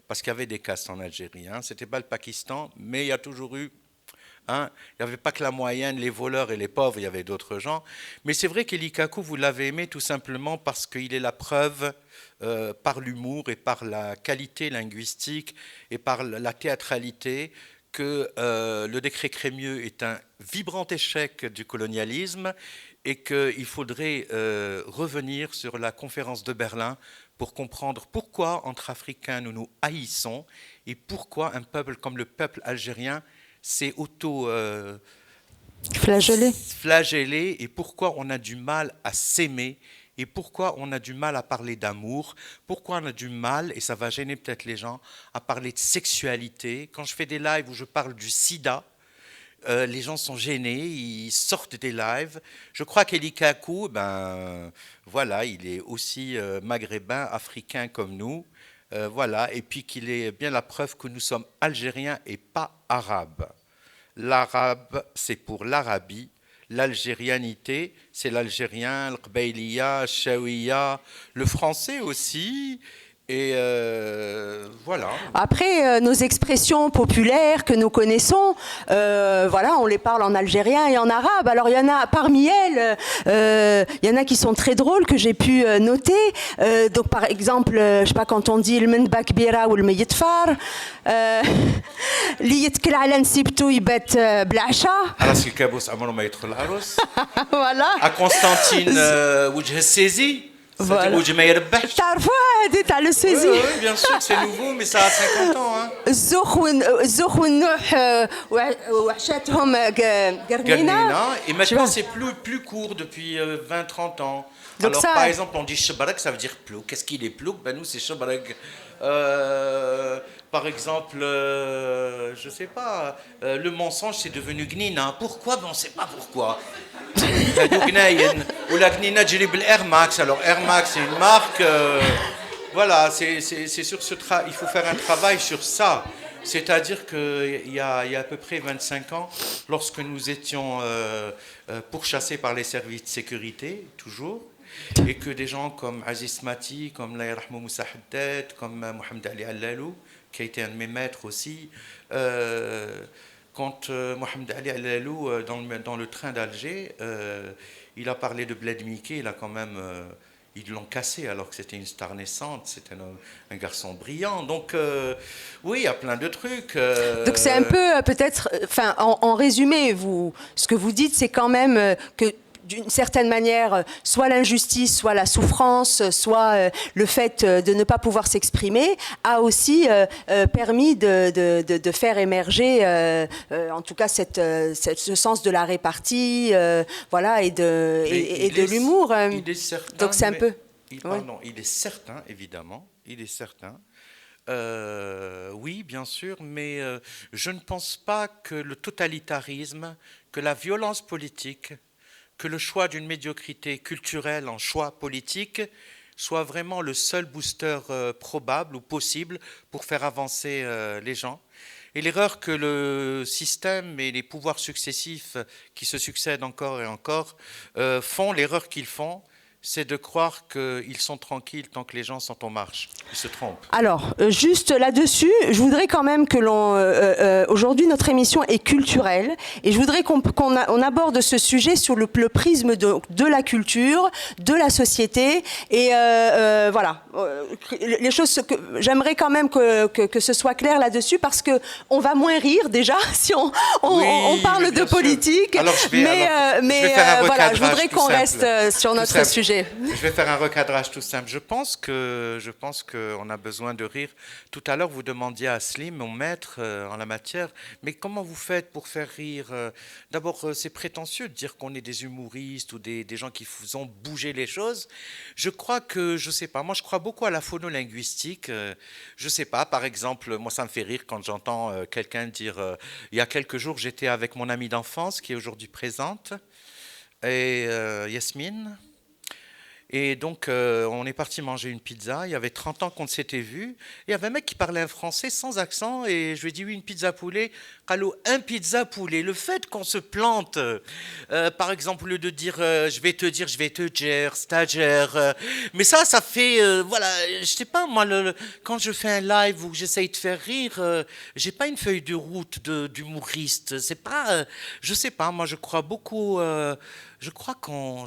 S5: parce qu'il y avait des castes en Algérie. C'était pas le Pakistan, mais il y a toujours eu. Il n'y avait pas que la moyenne, les voleurs et les pauvres, il y avait d'autres gens. Mais c'est vrai qu'Elie Kakou, vous l'avez aimé tout simplement parce qu'il est la preuve, par l'humour et par la qualité linguistique et par la théâtralité, que le décret Crémieux est un vibrant échec du colonialisme et qu'il faudrait revenir sur la conférence de Berlin pour comprendre pourquoi, entre Africains, nous nous haïssons et pourquoi un peuple comme le peuple algérien s'est flagellé et pourquoi on a du mal à s'aimer. Et pourquoi on a du mal à parler d'amour, pourquoi on a du mal, et ça va gêner peut-être les gens, à parler de sexualité. Quand je fais des lives où je parle du sida, les gens sont gênés, ils sortent des lives. Je crois qu'Elie Kakou, voilà, il est aussi maghrébin, africain comme nous, voilà, et puis qu'il est bien la preuve que nous sommes algériens et pas arabes. L'arabe, c'est pour l'Arabie. L'algérianité, c'est l'algérien, le qbaïliya, le chaouiya, le français aussi. Et voilà.
S2: Après, nos expressions populaires que nous connaissons, voilà, on les parle en algérien et en arabe. Alors, il y en a parmi elles, il y en a qui sont très drôles que j'ai pu noter. Donc, par exemple, je sais pas, quand on dit le menba kbira ou le meyitfar, li yetkel ala nsibtou yibet blasha.
S5: Aras الكابوس عمره ما يدخل العروس.
S2: Voilà.
S5: À Constantine وجه السيزي.
S2: Voilà. تعرفوها هذه تاع لو سيزي
S5: Oui, bien sûr, c'est nouveau, mais ça a 50 ans. Hein.
S2: الزوخ والنوح وحشاتهم قرنينة.
S5: Garnina. Et maintenant,
S2: Tu vois.
S5: c'est plus court depuis 20-30 ans.
S2: Donc
S5: Alors,
S2: ça-
S5: par exemple, on dit Shebrak, ça veut dire plouk. Qu'est-ce qu'il est plouk? Ben, nous, c'est Shebrak. Par exemple, je sais pas, le mensonge, c'est devenu Gnina. Pourquoi? Ben, on ne sait pas pourquoi. Ou la Gnina, j'ai Air Max. Alors, Air Max, c'est une marque. Voilà, c'est sur ce il faut faire un travail sur ça. C'est-à-dire qu'il y a à peu près 25 ans, lorsque nous étions pourchassés par les services de sécurité, toujours, et que des gens comme Aziz Mati, comme Allah yarhamou Moussa Haddad, comme Mohamed Ali Allalou, qui a été un de mes maîtres aussi, quand Mohamed Ali Allalou, dans le train d'Alger, il a parlé de Bled Mickey, il a quand même... ils l'ont cassé alors que c'était une star naissante, c'était un garçon brillant. Donc, oui, il y a plein de trucs.
S2: Donc c'est un peu peut-être, enfin en résumé, ce que vous dites, c'est quand même que d'une certaine manière, soit l'injustice, soit la souffrance, soit le fait de ne pas pouvoir s'exprimer, a aussi permis de faire émerger, en tout cas, ce sens de la répartie, voilà, et de l'humour.
S5: Il est certain.
S2: Donc c'est un peu.
S5: Pardon, il est certain, évidemment, il est certain. Oui, bien sûr, mais je ne pense pas que le totalitarisme, que la violence politique, que le choix d'une médiocrité culturelle en choix politique soit vraiment le seul booster probable ou possible pour faire avancer les gens. Et l'erreur que le système et les pouvoirs successifs qui se succèdent encore et encore font, l'erreur qu'ils font, c'est de croire qu'ils sont tranquilles tant que les gens sont en marche. Ils se trompent.
S2: Alors, juste là-dessus, je voudrais quand même que aujourd'hui, notre émission est culturelle et je voudrais qu'on aborde ce sujet sur le prisme de la culture, de la société et voilà. Les choses que j'aimerais quand même que ce soit clair là-dessus parce qu'on va moins rire déjà si on parle de politique.
S5: Alors, je vais faire un
S2: voilà, je
S5: recadrage
S2: voudrais
S5: tout
S2: qu'on
S5: simple.
S2: reste sur notre sujet.
S5: Je vais faire un recadrage tout simple. Je pense qu'on a besoin de rire. Tout à l'heure, vous demandiez à Slim, mon maître en la matière, mais comment vous faites pour faire rire? D'abord, c'est prétentieux de dire qu'on est des humoristes ou des gens qui font bouger les choses. Je crois que, je sais pas, moi je crois beaucoup à la phonolinguistique. Je sais pas, par exemple, moi ça me fait rire quand j'entends quelqu'un dire, il y a quelques jours, j'étais avec mon amie d'enfance qui est aujourd'hui présente, et Yasmine. Et donc, on est parti manger une pizza. Il y avait 30 ans qu'on s'était vus. Et il y avait un mec qui parlait un français sans accent. Et je lui ai dit, oui, une pizza poulet. Allô, un pizza poulet. Le fait qu'on se plante, par exemple, au lieu de dire, je vais te dire, stagiaire. Mais ça fait, voilà, je sais pas, moi, quand je fais un live où j'essaye de faire rire, j'ai pas une feuille de route d'humoriste. C'est pas, je sais pas, moi, je crois beaucoup... je crois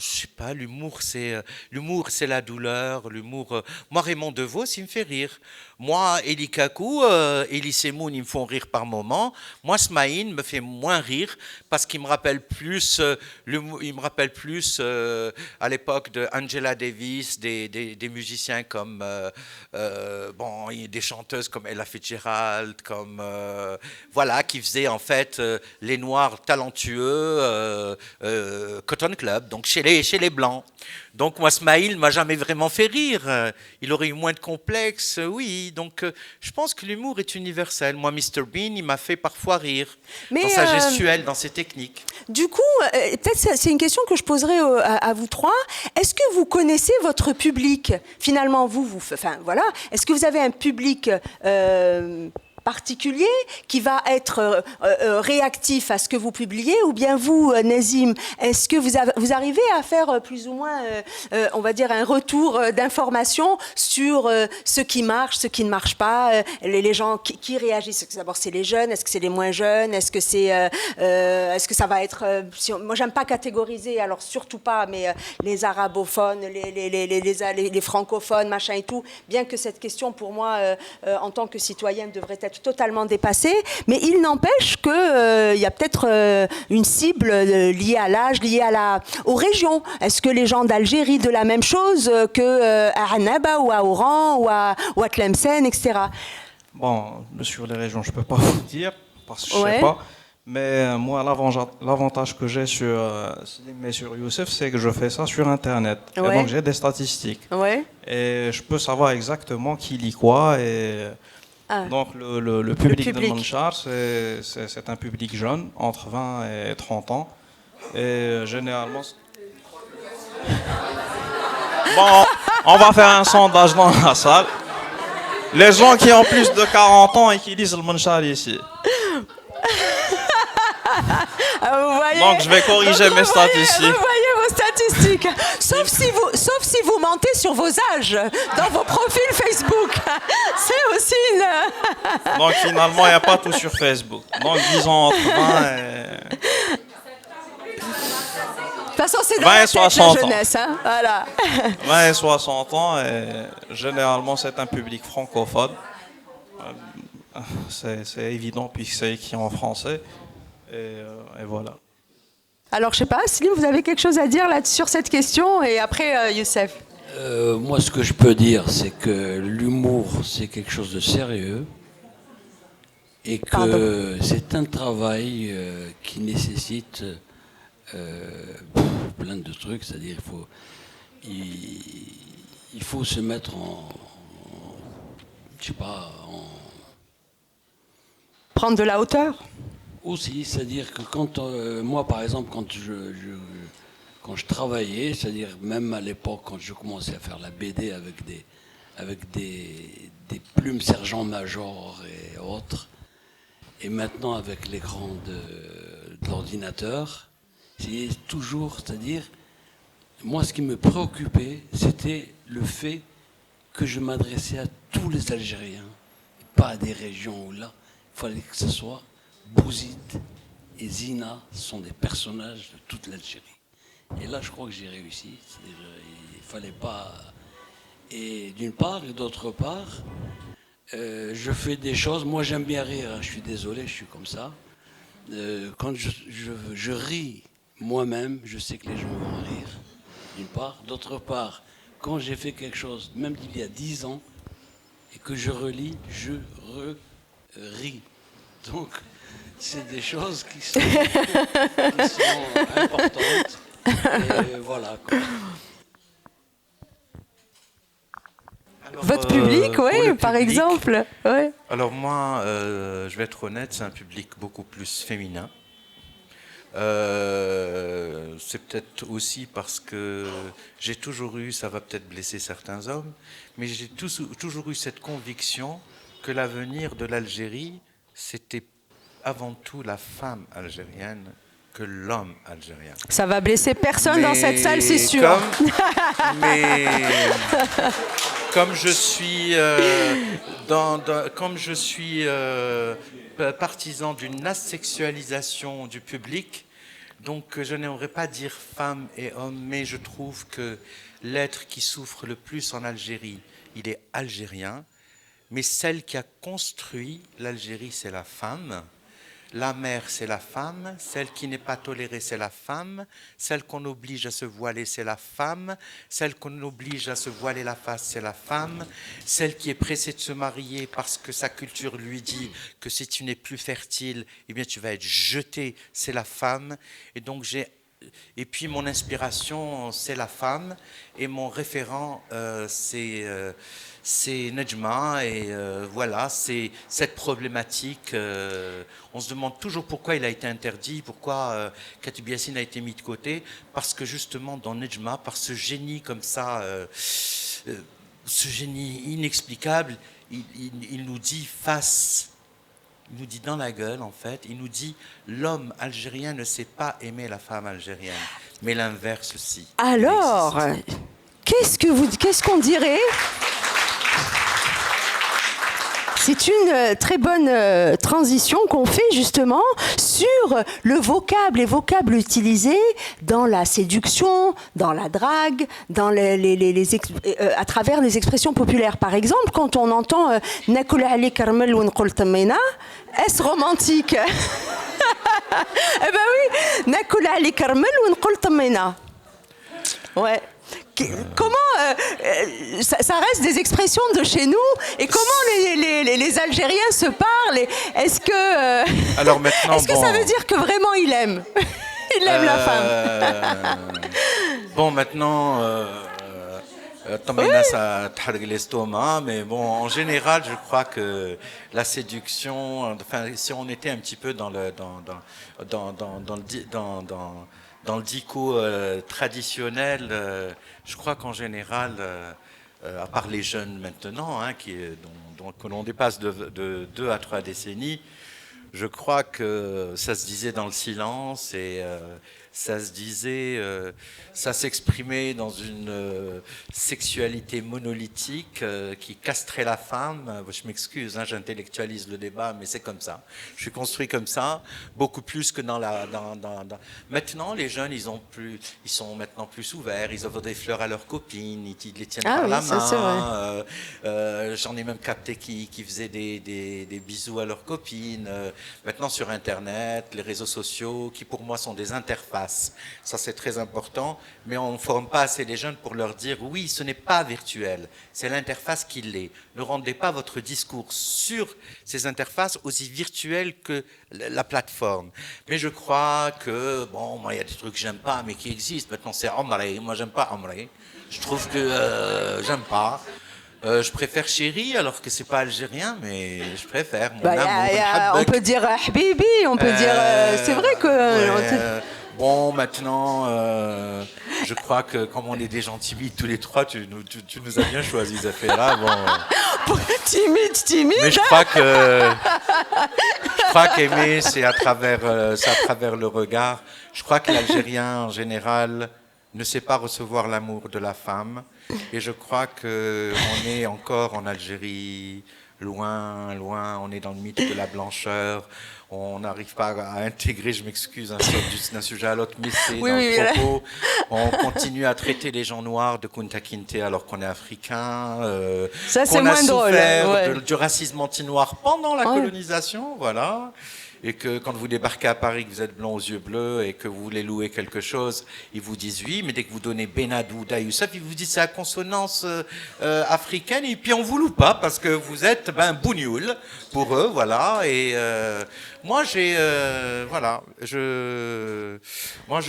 S5: je sais pas, l'humour c'est la douleur, l'humour. Moi, Raymond DeVos, il me fait rire. Moi, Eli Kakou, Elie Semoun, ils me font rire par moments. Moi, Smaïn me fait moins rire parce qu'il me rappelle plus, à l'époque de Angela Davis, des musiciens comme, bon, des chanteuses comme Ella Fitzgerald, comme, voilà, qui faisaient en fait les Noirs talentueux, Cotton Club, donc chez les Blancs. Donc moi, Smaïl m'a jamais vraiment fait rire. Il aurait eu moins de complexes, oui. Donc je pense que l'humour est universel. Moi, Mr Bean, il m'a fait parfois rire dans sa gestuelle, dans ses techniques.
S2: Du coup, peut-être c'est une question que je poserai à vous trois. Est-ce que vous connaissez votre public? Finalement, enfin voilà. Est-ce que vous avez un public particulier qui va être réactif à ce que vous publiez, ou bien vous, Nazim, est-ce que vous arrivez à faire plus ou moins, on va dire, un retour d'information sur ce qui marche, ce qui ne marche pas, les gens qui réagissent? Est-ce que d'abord c'est les jeunes, est-ce que c'est les moins jeunes, est-ce que ça va être, moi j'aime pas catégoriser, alors surtout pas, mais les arabophones, les francophones, machin et tout, bien que cette question pour moi, en tant que citoyenne, devrait être peut-être totalement dépassé, mais il n'empêche qu'il y a peut-être une cible liée à l'âge, liée aux régions. Est-ce que les gens d'Algérie de la même chose qu'à Annaba ou à Oran ou à Tlemcen, etc.
S4: Bon, sur les régions, je ne peux pas vous dire, parce que je ne sais pas. Mais moi, l'avantage que j'ai sur Slim et sur Youssef, c'est que je fais ça sur Internet.
S2: Ouais.
S4: Et donc, j'ai des statistiques.
S2: Ouais.
S4: Et je peux savoir exactement qui lit quoi. Et donc, le public de Manchar, c'est un public jeune, entre 20 et 30 ans. Et généralement... Bon, on va faire un sondage dans la salle. Les gens qui ont plus de 40 ans et qui lisent le Manchar ici.
S2: Vous voyez,
S4: donc je vais corriger mes statistiques.
S2: Vous voyez vos statistiques. Sauf si vous mentez sur vos âges dans vos profils Facebook. C'est aussi une...
S4: Donc finalement, il n'y a pas tout sur Facebook. Donc disons entre 20 et...
S2: De toute façon, c'est dans la tête, la jeunesse. Hein, voilà.
S4: 20 et 60 ans, et généralement, c'est un public francophone. C'est évident, puisque c'est écrit en français. Et voilà.
S2: Alors, je ne sais pas, Slim, vous avez quelque chose à dire là, sur cette question? Et après, Youssef.
S3: Moi, ce que je peux dire, c'est que l'humour, c'est quelque chose de sérieux. Et que c'est un travail qui nécessite... plein de trucs, c'est-à-dire il faut se mettre je sais pas,
S2: prendre de la hauteur
S3: aussi, c'est-à-dire que quand moi par exemple quand je travaillais, c'est-à-dire même à l'époque quand je commençais à faire la BD avec des plumes sergent-major et autres, et maintenant avec l'écran de l'ordinateur, c'est toujours, c'est-à-dire, moi, ce qui me préoccupait, c'était le fait que je m'adressais à tous les Algériens, pas à des régions où là, il fallait que ce soit Bouzid et Zina sont des personnages de toute l'Algérie. Et là, je crois que j'ai réussi. Il fallait pas. Et d'une part, et d'autre part, je fais des choses. Moi, j'aime bien rire. Hein, je suis désolé, je suis comme ça. Quand je ris. Moi-même, je sais que les gens vont rire, d'une part. D'autre part, quand j'ai fait quelque chose, même d'il y a 10 ans, et que je relis, je ris. Donc, c'est des choses qui sont importantes. Et voilà, quoi.
S5: Alors,
S2: votre public, oui, par exemple. Ouais.
S5: Alors moi, je vais être honnête, c'est un public beaucoup plus féminin. C'est peut-être aussi parce que j'ai toujours eu, ça va peut-être blesser certains hommes, mais j'ai toujours eu cette conviction que l'avenir de l'Algérie, c'était avant tout la femme algérienne que l'homme algérien.
S2: Ça va blesser personne dans cette salle, c'est sûr.
S5: Comme je suis partisan d'une asexualisation du public, donc je n'aimerais pas dire femme et homme, mais je trouve que l'être qui souffre le plus en Algérie, il est algérien, mais celle qui a construit l'Algérie, c'est la femme. La mère, c'est la femme. Celle qui n'est pas tolérée, c'est la femme. Celle qu'on oblige à se voiler, c'est la femme. Celle qu'on oblige à se voiler la face, c'est la femme. Celle qui est pressée de se marier parce que sa culture lui dit que si tu n'es plus fertile, eh bien tu vas être jeté, c'est la femme. Et donc et puis mon inspiration, c'est la femme. Et mon référent, c'est Nedjma, et voilà, c'est cette problématique. On se demande toujours pourquoi il a été interdit, pourquoi Khatib Yassine a été mis de côté, parce que justement dans Nedjma, par ce génie comme ça, ce génie inexplicable, il nous dit il nous dit dans la gueule en fait, il nous dit l'homme algérien ne sait pas aimer la femme algérienne, mais l'inverse aussi.
S2: Alors, qu'est-ce qu'on dirait C'est une très bonne transition qu'on fait justement sur le vocable, les vocables utilisés dans la séduction, dans la drague, dans à travers les expressions populaires. Par exemple, quand on entend Nakul Ali Karmel ou Nqol Tamena, est-ce romantique? Eh ben oui, Nakul Ali Karmel ou Nqol Tamena. Ouais. Comment ça reste des expressions de chez nous et comment les Algériens se parlent est-ce que
S5: Alors maintenant,
S2: est-ce que ça veut dire que vraiment il aime la femme?
S5: Bon, maintenant Tamina, ça t'hargue l'estomac, mais bon, en général, je crois que la séduction, enfin, si on était un petit peu dans le dico traditionnel, je crois qu'en général, à part les jeunes maintenant, hein, que l'on dépasse de 2 à 3 décennies, je crois que ça se disait dans le silence et ça se disait, ça s'exprimait dans une sexualité monolithique qui castrait la femme. Je m'excuse, hein, j'intellectualise le débat, mais c'est comme ça. Je suis construit comme ça, beaucoup plus que dans la. Maintenant, les jeunes, ils sont maintenant plus ouverts. Ils offrent des fleurs à leurs copines, ils les tiennent par la main. J'en ai même capté qui faisaient des bisous à leurs copines. Maintenant, sur Internet, les réseaux sociaux, qui pour moi sont des interfaces. Ça, c'est très important, mais on ne forme pas assez les jeunes pour leur dire oui, ce n'est pas virtuel, c'est l'interface qui l'est. Ne rendez pas votre discours sur ces interfaces aussi virtuelles que la plateforme. Mais je crois que, bon, moi, il y a des trucs que j'aime pas, mais qui existent. Maintenant, c'est Omri. Moi, j'aime pas Omri. Je trouve que j'aime pas. Je préfère chéri, alors que c'est pas algérien, mais je préfère. Mon amour,
S2: on peut dire Habibi, on peut dire. C'est vrai que.
S5: Bon, maintenant, je crois que comme on est des gens timides tous les trois, tu nous as bien choisi, Zafira. Bon,
S2: timide.
S5: Mais je crois qu'aimer, c'est à travers le regard. Je crois que l'Algérien, en général, ne sait pas recevoir l'amour de la femme. Et je crois qu'on est encore en Algérie, loin, on est dans le mythe de la blancheur. On n'arrive pas à intégrer, je m'excuse, d'un sujet à l'autre, mais c'est dans le propos. On continue à traiter les gens noirs de Kunta Kinte alors qu'on est africain.
S2: Ça, c'est moins drôle.
S5: Ouais. Du racisme anti-noir pendant la colonisation, voilà. Et que quand vous débarquez à Paris, que vous êtes blanc aux yeux bleus et que vous voulez louer quelque chose, ils vous disent oui, mais dès que vous donnez Benadou, Youssef, ils vous disent c'est à consonance africaine et puis on vous loue pas parce que vous êtes bougnoul pour eux, voilà. Et moi je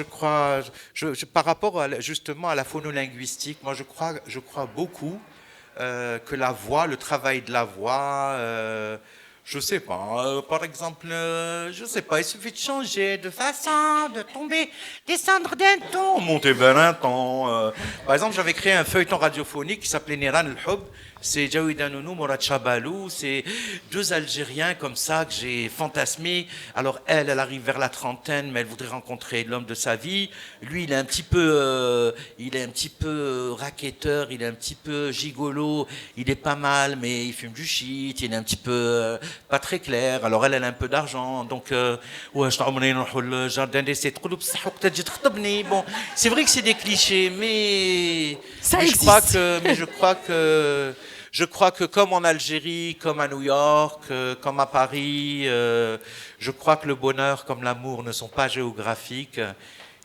S5: crois, par rapport justement à la phonolinguistique, moi je crois beaucoup que la voix, le travail de la voix. Je sais pas, par exemple, je sais pas, il suffit de changer de façon, de tomber, descendre d'un ton, monter vers un ton. Par exemple, j'avais créé un feuilleton radiophonique qui s'appelait Niran al-Hub. C'est Jaouida Nounou, Mourad Chabalou, c'est 2 Algériens comme ça que j'ai fantasmé. Alors elle arrive vers la trentaine, mais elle voudrait rencontrer l'homme de sa vie. Lui, il est un petit peu racketteur, il est un petit peu gigolo, il est pas mal, mais il fume du shit, il est un petit peu pas très clair. Alors elle a un peu d'argent, donc ouais, le jardin d'essai, bon, c'est vrai que c'est des clichés, mais je crois que comme en Algérie, comme à New York, comme à Paris, je crois que le bonheur comme l'amour ne sont pas géographiques.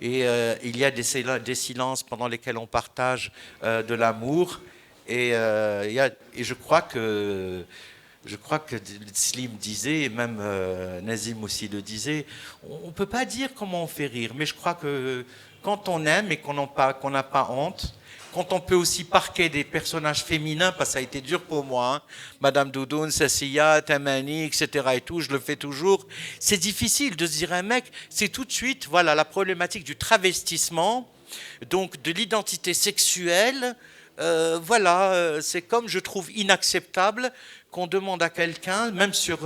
S5: Et il y a des silences pendant lesquels on partage de l'amour. Et je crois que Slim disait, et même Nazim aussi le disait, on ne peut pas dire comment on fait rire. Mais je crois que quand on aime et qu'on n'a pas honte, quand on peut aussi parquer des personnages féminins, parce que ça a été dur pour moi, hein, Madame Doudoune, Sassiya, Tamani, etc. et tout, je le fais toujours. C'est difficile de se dire un mec, c'est tout de suite, voilà, la problématique du travestissement, donc de l'identité sexuelle Voilà, c'est comme je trouve inacceptable qu'on demande à quelqu'un, même sur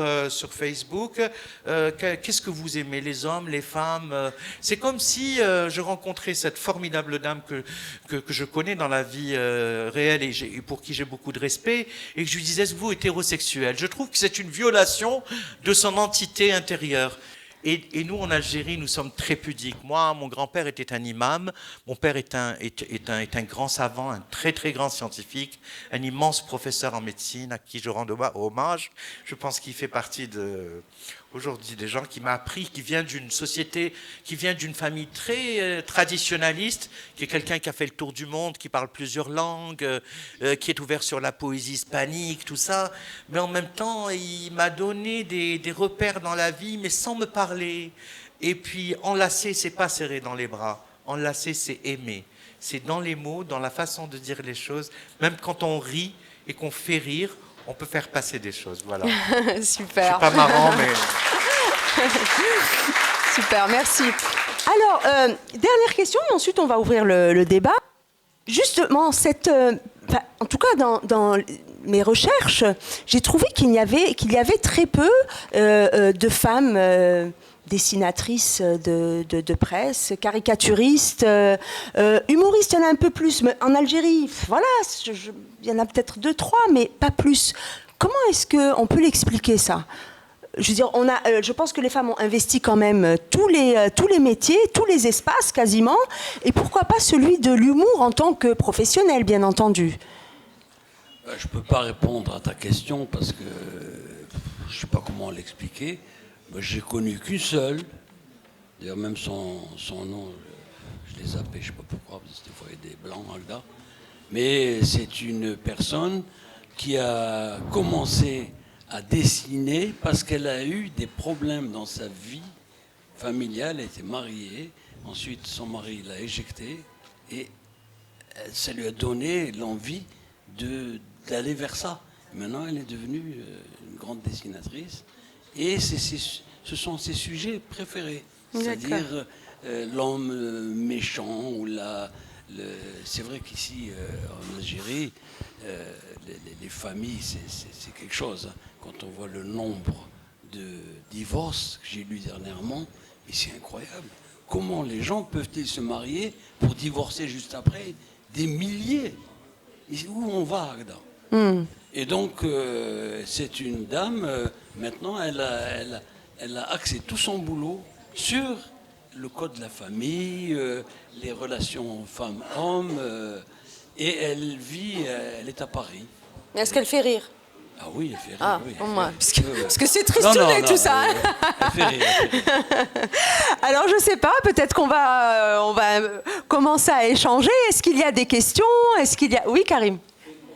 S5: Facebook, qu'est-ce que vous aimez, les hommes, les femmes. C'est comme si je rencontrais cette formidable dame que je connais dans la vie réelle et pour qui j'ai beaucoup de respect, et que je lui disais, est-ce que vous hétérosexuel? Je trouve que c'est une violation de son entité intérieure. Et nous, en Algérie, nous sommes très pudiques. Moi, mon grand-père était un imam. Mon père est un grand savant, un très, très grand scientifique, un immense professeur en médecine à qui je rends hommage. Je pense qu'il fait partie aujourd'hui des gens qui m'a appris, qui vient d'une société, qui vient d'une famille très traditionnaliste, qui est quelqu'un qui a fait le tour du monde, qui parle plusieurs langues, qui est ouvert sur la poésie hispanique, tout ça. Mais en même temps, il m'a donné des repères dans la vie, mais sans me parler. Et puis, enlacer, c'est pas serrer dans les bras. Enlacer, c'est aimer. C'est dans les mots, dans la façon de dire les choses. Même quand on rit et qu'on fait rire, on peut faire passer des choses, voilà.
S2: Super.
S5: Je suis pas marrant, mais...
S2: Super, merci. Alors, dernière question, et ensuite on va ouvrir le débat. Justement, en tout cas dans mes recherches, j'ai trouvé qu'il y avait très peu de femmes dessinatrices de presse, caricaturistes, humoristes, il y en a un peu plus. Mais en Algérie, voilà, il y en a peut-être 2, 3, mais pas plus. Comment est-ce qu'on peut l'expliquer, ça ? Je veux dire, je pense que les femmes ont investi quand même tous les métiers, tous les espaces quasiment, et pourquoi pas celui de l'humour en tant que professionnel, bien entendu.
S3: Je ne peux pas répondre à ta question parce que je ne sais pas comment l'expliquer. J'ai connu qu'une seule. D'ailleurs, même son nom, je l'ai zappé, je ne sais pas pourquoi, parce que des fois il y a des blancs là. Mais c'est une personne qui a commencé à dessiner parce qu'elle a eu des problèmes dans sa vie familiale. Elle était mariée. Ensuite, son mari l'a éjectée. Et ça lui a donné l'envie d'aller vers ça. Maintenant, elle est devenue une grande dessinatrice. Et ce sont ses sujets préférés. C'est-à-dire l'homme méchant ou c'est vrai qu'ici, en Algérie, les familles, c'est quelque chose. Quand on voit le nombre de divorces que j'ai lu dernièrement, mais c'est incroyable. Comment les gens peuvent-ils se marier pour divorcer juste après? Des milliers. Où on va, Agda? Et donc, c'est une dame, maintenant, elle a axé tout son boulot sur le code de la famille, les relations femmes-hommes, et elle est à Paris.
S2: Est-ce qu'elle fait rire?
S3: Ah oui, elle fait rire.
S2: Ah,
S3: oui,
S2: pour moi, parce que c'est triste tout ça.
S3: Elle fait rire.
S2: Alors, je ne sais pas, peut-être qu'on va commencer à échanger. Est-ce qu'il y a des questions? Oui, Karim?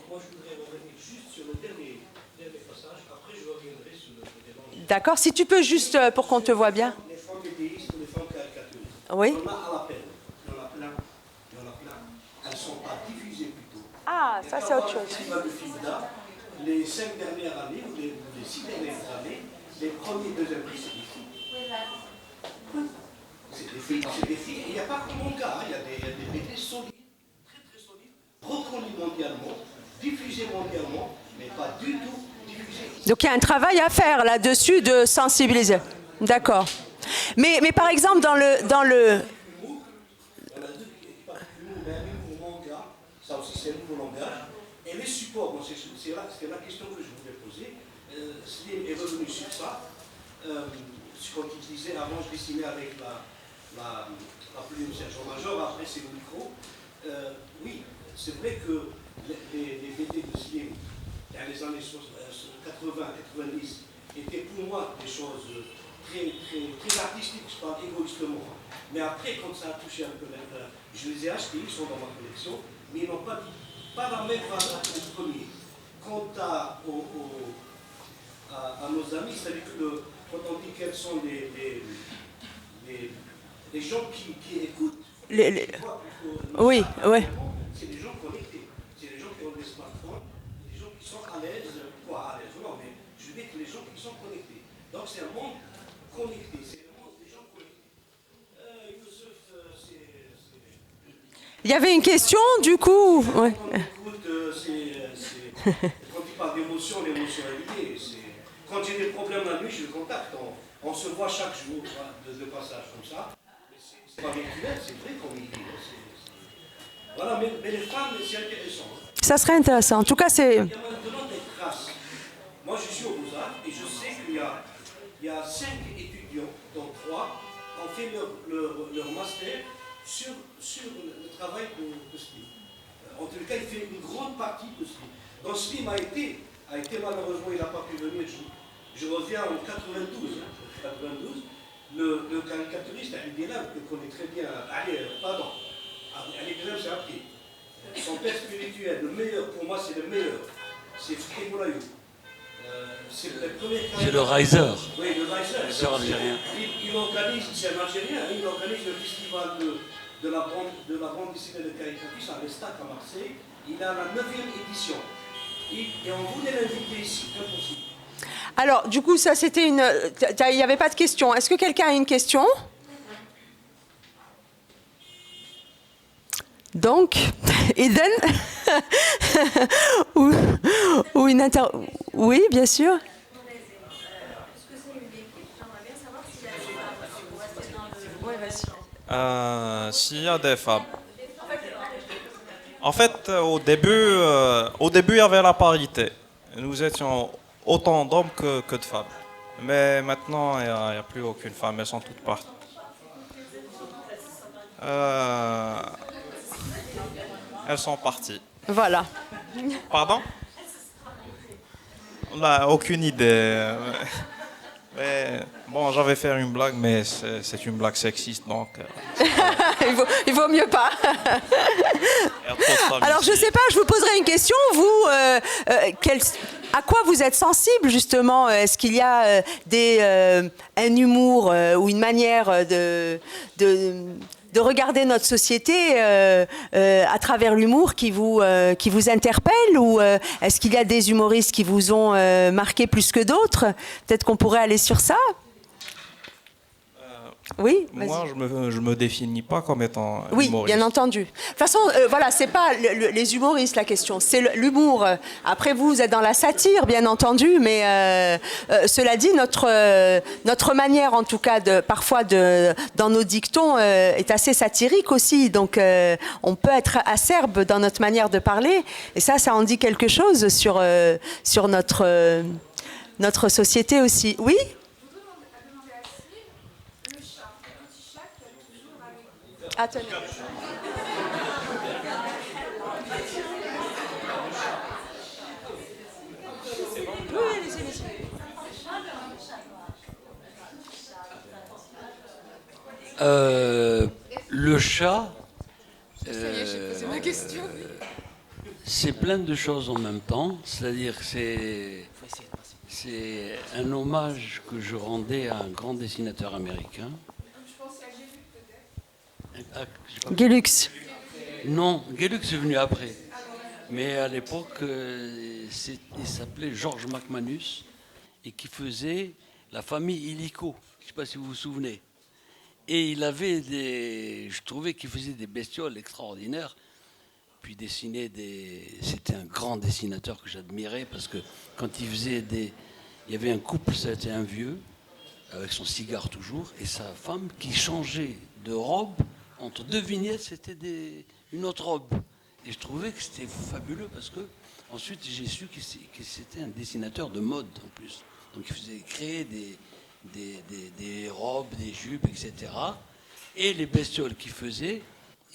S6: Moi, je voudrais revenir juste sur le dernier passage. Après, je reviendrai sur le côté.
S2: D'accord, si tu peux juste, pour qu'on te voit bien.
S6: Les femmes bédéistes ou les femmes caricaturistes.
S2: Oui.
S6: Il y en a à l'appel. Il y en a plein. Elles ne sont pas diffusées plutôt.
S2: Ah, ça c'est autre chose.
S6: Le FIFDA, les 5 dernières années, ou les 6 dernières années, les premiers, deuxièmes prix, c'est des filles. C'est des filles. Il n'y a pas que mon cas. Il y a des BD solides, très très solides, reconnus mondialement, diffusés mondialement, mais pas du tout diffusés.
S2: Donc il y a un travail à faire là-dessus de sensibiliser. D'accord. Mais par exemple, dans le...
S6: Il y en a deux qui parlent d'humour, mais un humour manga, ça aussi c'est un nouveau langage. Et les supports, bon, c'est la question que je voulais poser. Slim est revenu sur ça. Quand il disait, avant je dessinais avec la plume Sergent Major, après c'est le micro. Oui, c'est vrai que les BD de Slim, dans les années 80-90, étaient pour moi des choses très, très, très artistiques, je parle égoïstement. Mais après, quand ça a touché un peu l'intérieur, je les ai achetés, ils sont dans ma collection, mais ils n'ont pas la même valeur que le premier. Quant à nos amis, c'est-à-dire que quand on dit quels sont les gens qui écoutent,
S2: Oui, oui.
S6: c'est des gens connectés, c'est des gens qui ont des smartphones, des gens qui sont à l'aise, non, mais je veux dire que les gens qui sont connectés. Donc c'est un monde connecté, c'est le monde des gens connectés. Youssef,
S2: Il y avait une question, du coup. Ouais.
S6: On écoute Quand il parle d'émotion, l'émotion est liée. Quand j'ai des problèmes la nuit, je le contacte. On se voit chaque jour de passage comme ça. Mais c'est pas virtuel, c'est vrai comme il dit. Voilà, mais les femmes, c'est intéressant.
S2: Ça serait intéressant. En tout cas, c'est...
S6: Il y a maintenant des traces. Moi, je suis au Beaux-Arts et je sais qu'il y a 5 étudiants, dont 3, ont fait leur master sur le travail de Slim. En tout cas, il fait une grande partie de Slim. Donc Slim a été malheureusement, il n'a pas pu venir. Je reviens en 92. 92, le caricaturiste Ali Delab, que connaît très bien. Ali Delab, c'est après. Son père spirituel, le meilleur, pour moi, c'est le meilleur. C'est Fikri Moulaïou. C'est le premier.
S3: C'est le Riser.
S6: Oui, le Riser.
S3: C'est algérien.
S6: Il organise, c'est un Algérien, il organise le festival de la bande dessinée de caricature à l'Estac à Marseille. Il a la 9e édition. Et on voulait l'inviter ici, impossible.
S2: Alors, du coup, ça, c'était une... Il n'y avait pas de question. Est-ce que quelqu'un a une question? Donc, Eden ou une inter... Oui, bien sûr.
S4: S'il y a des femmes. En fait, au début, il y avait la parité. Nous étions autant d'hommes que de femmes. Mais maintenant, il n'y a plus aucune femme. Elles sont toutes parties. Elles sont parties.
S2: Voilà.
S4: Pardon? On n'a aucune idée. Mais, bon, j'avais fait une blague, mais c'est une blague sexiste, donc...
S2: il vaut mieux pas. Alors, je ne sais pas, je vous poserai une question. Vous, à quoi vous êtes sensible, justement? Est-ce qu'il y a un humour ou une manière de regarder notre société à travers l'humour qui vous interpelle, ou est-ce qu'il y a des humoristes qui vous ont marqué plus que d'autres? Peut-être qu'on pourrait aller sur ça. Oui,
S4: moi, je me définis pas comme étant
S2: oui,
S4: humoriste.
S2: bien entendu. De toute façon, voilà, c'est pas les humoristes la question, c'est l'humour. Après, vous êtes dans la satire, bien entendu, mais cela dit, notre manière, en tout cas, parfois dans nos dictons, est assez satirique aussi. Donc, on peut être acerbe dans notre manière de parler, et ça en dit quelque chose sur notre société aussi. Oui. Attendez.
S3: Le chat,
S7: question.
S3: c'est plein de choses en même temps. C'est-à-dire que c'est un hommage que je rendais à un grand dessinateur américain.
S2: Gellux.
S3: Non, Gellux est venu après. Mais à l'époque, il s'appelait George McManus et qui faisait la famille illico. Je ne sais pas si vous vous souvenez. Et il avait je trouvais qu'il faisait des bestioles extraordinaires. Puis dessinait c'était un grand dessinateur que j'admirais parce que quand il faisait il y avait un couple, c'était un vieux, avec son cigare toujours, et sa femme qui changeait de robe. Entre deux vignettes, c'était une autre robe. Et je trouvais que c'était fabuleux parce que ensuite j'ai su que c'était un dessinateur de mode en plus. Donc il faisait créer des robes, des jupes, etc. Et les bestioles qu'il faisait,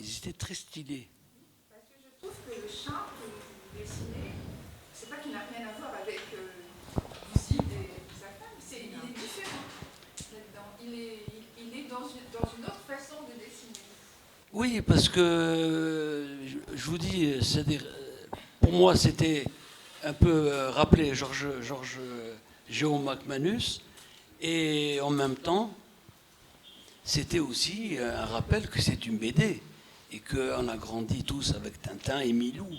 S3: ils étaient très stylés.
S7: Parce que je trouve que le chat que vous dessinez, c'est pas qu'il n'a rien à voir avec Lucie et sa femme, il est différent là-dedans. Il est dans une autre façon de dessiner.
S3: Oui, parce que, je vous dis, pour moi, c'était un peu rappeler George Géo McManus, et en même temps, c'était aussi un rappel que c'est une BD, et qu'on a grandi tous avec Tintin et Milou,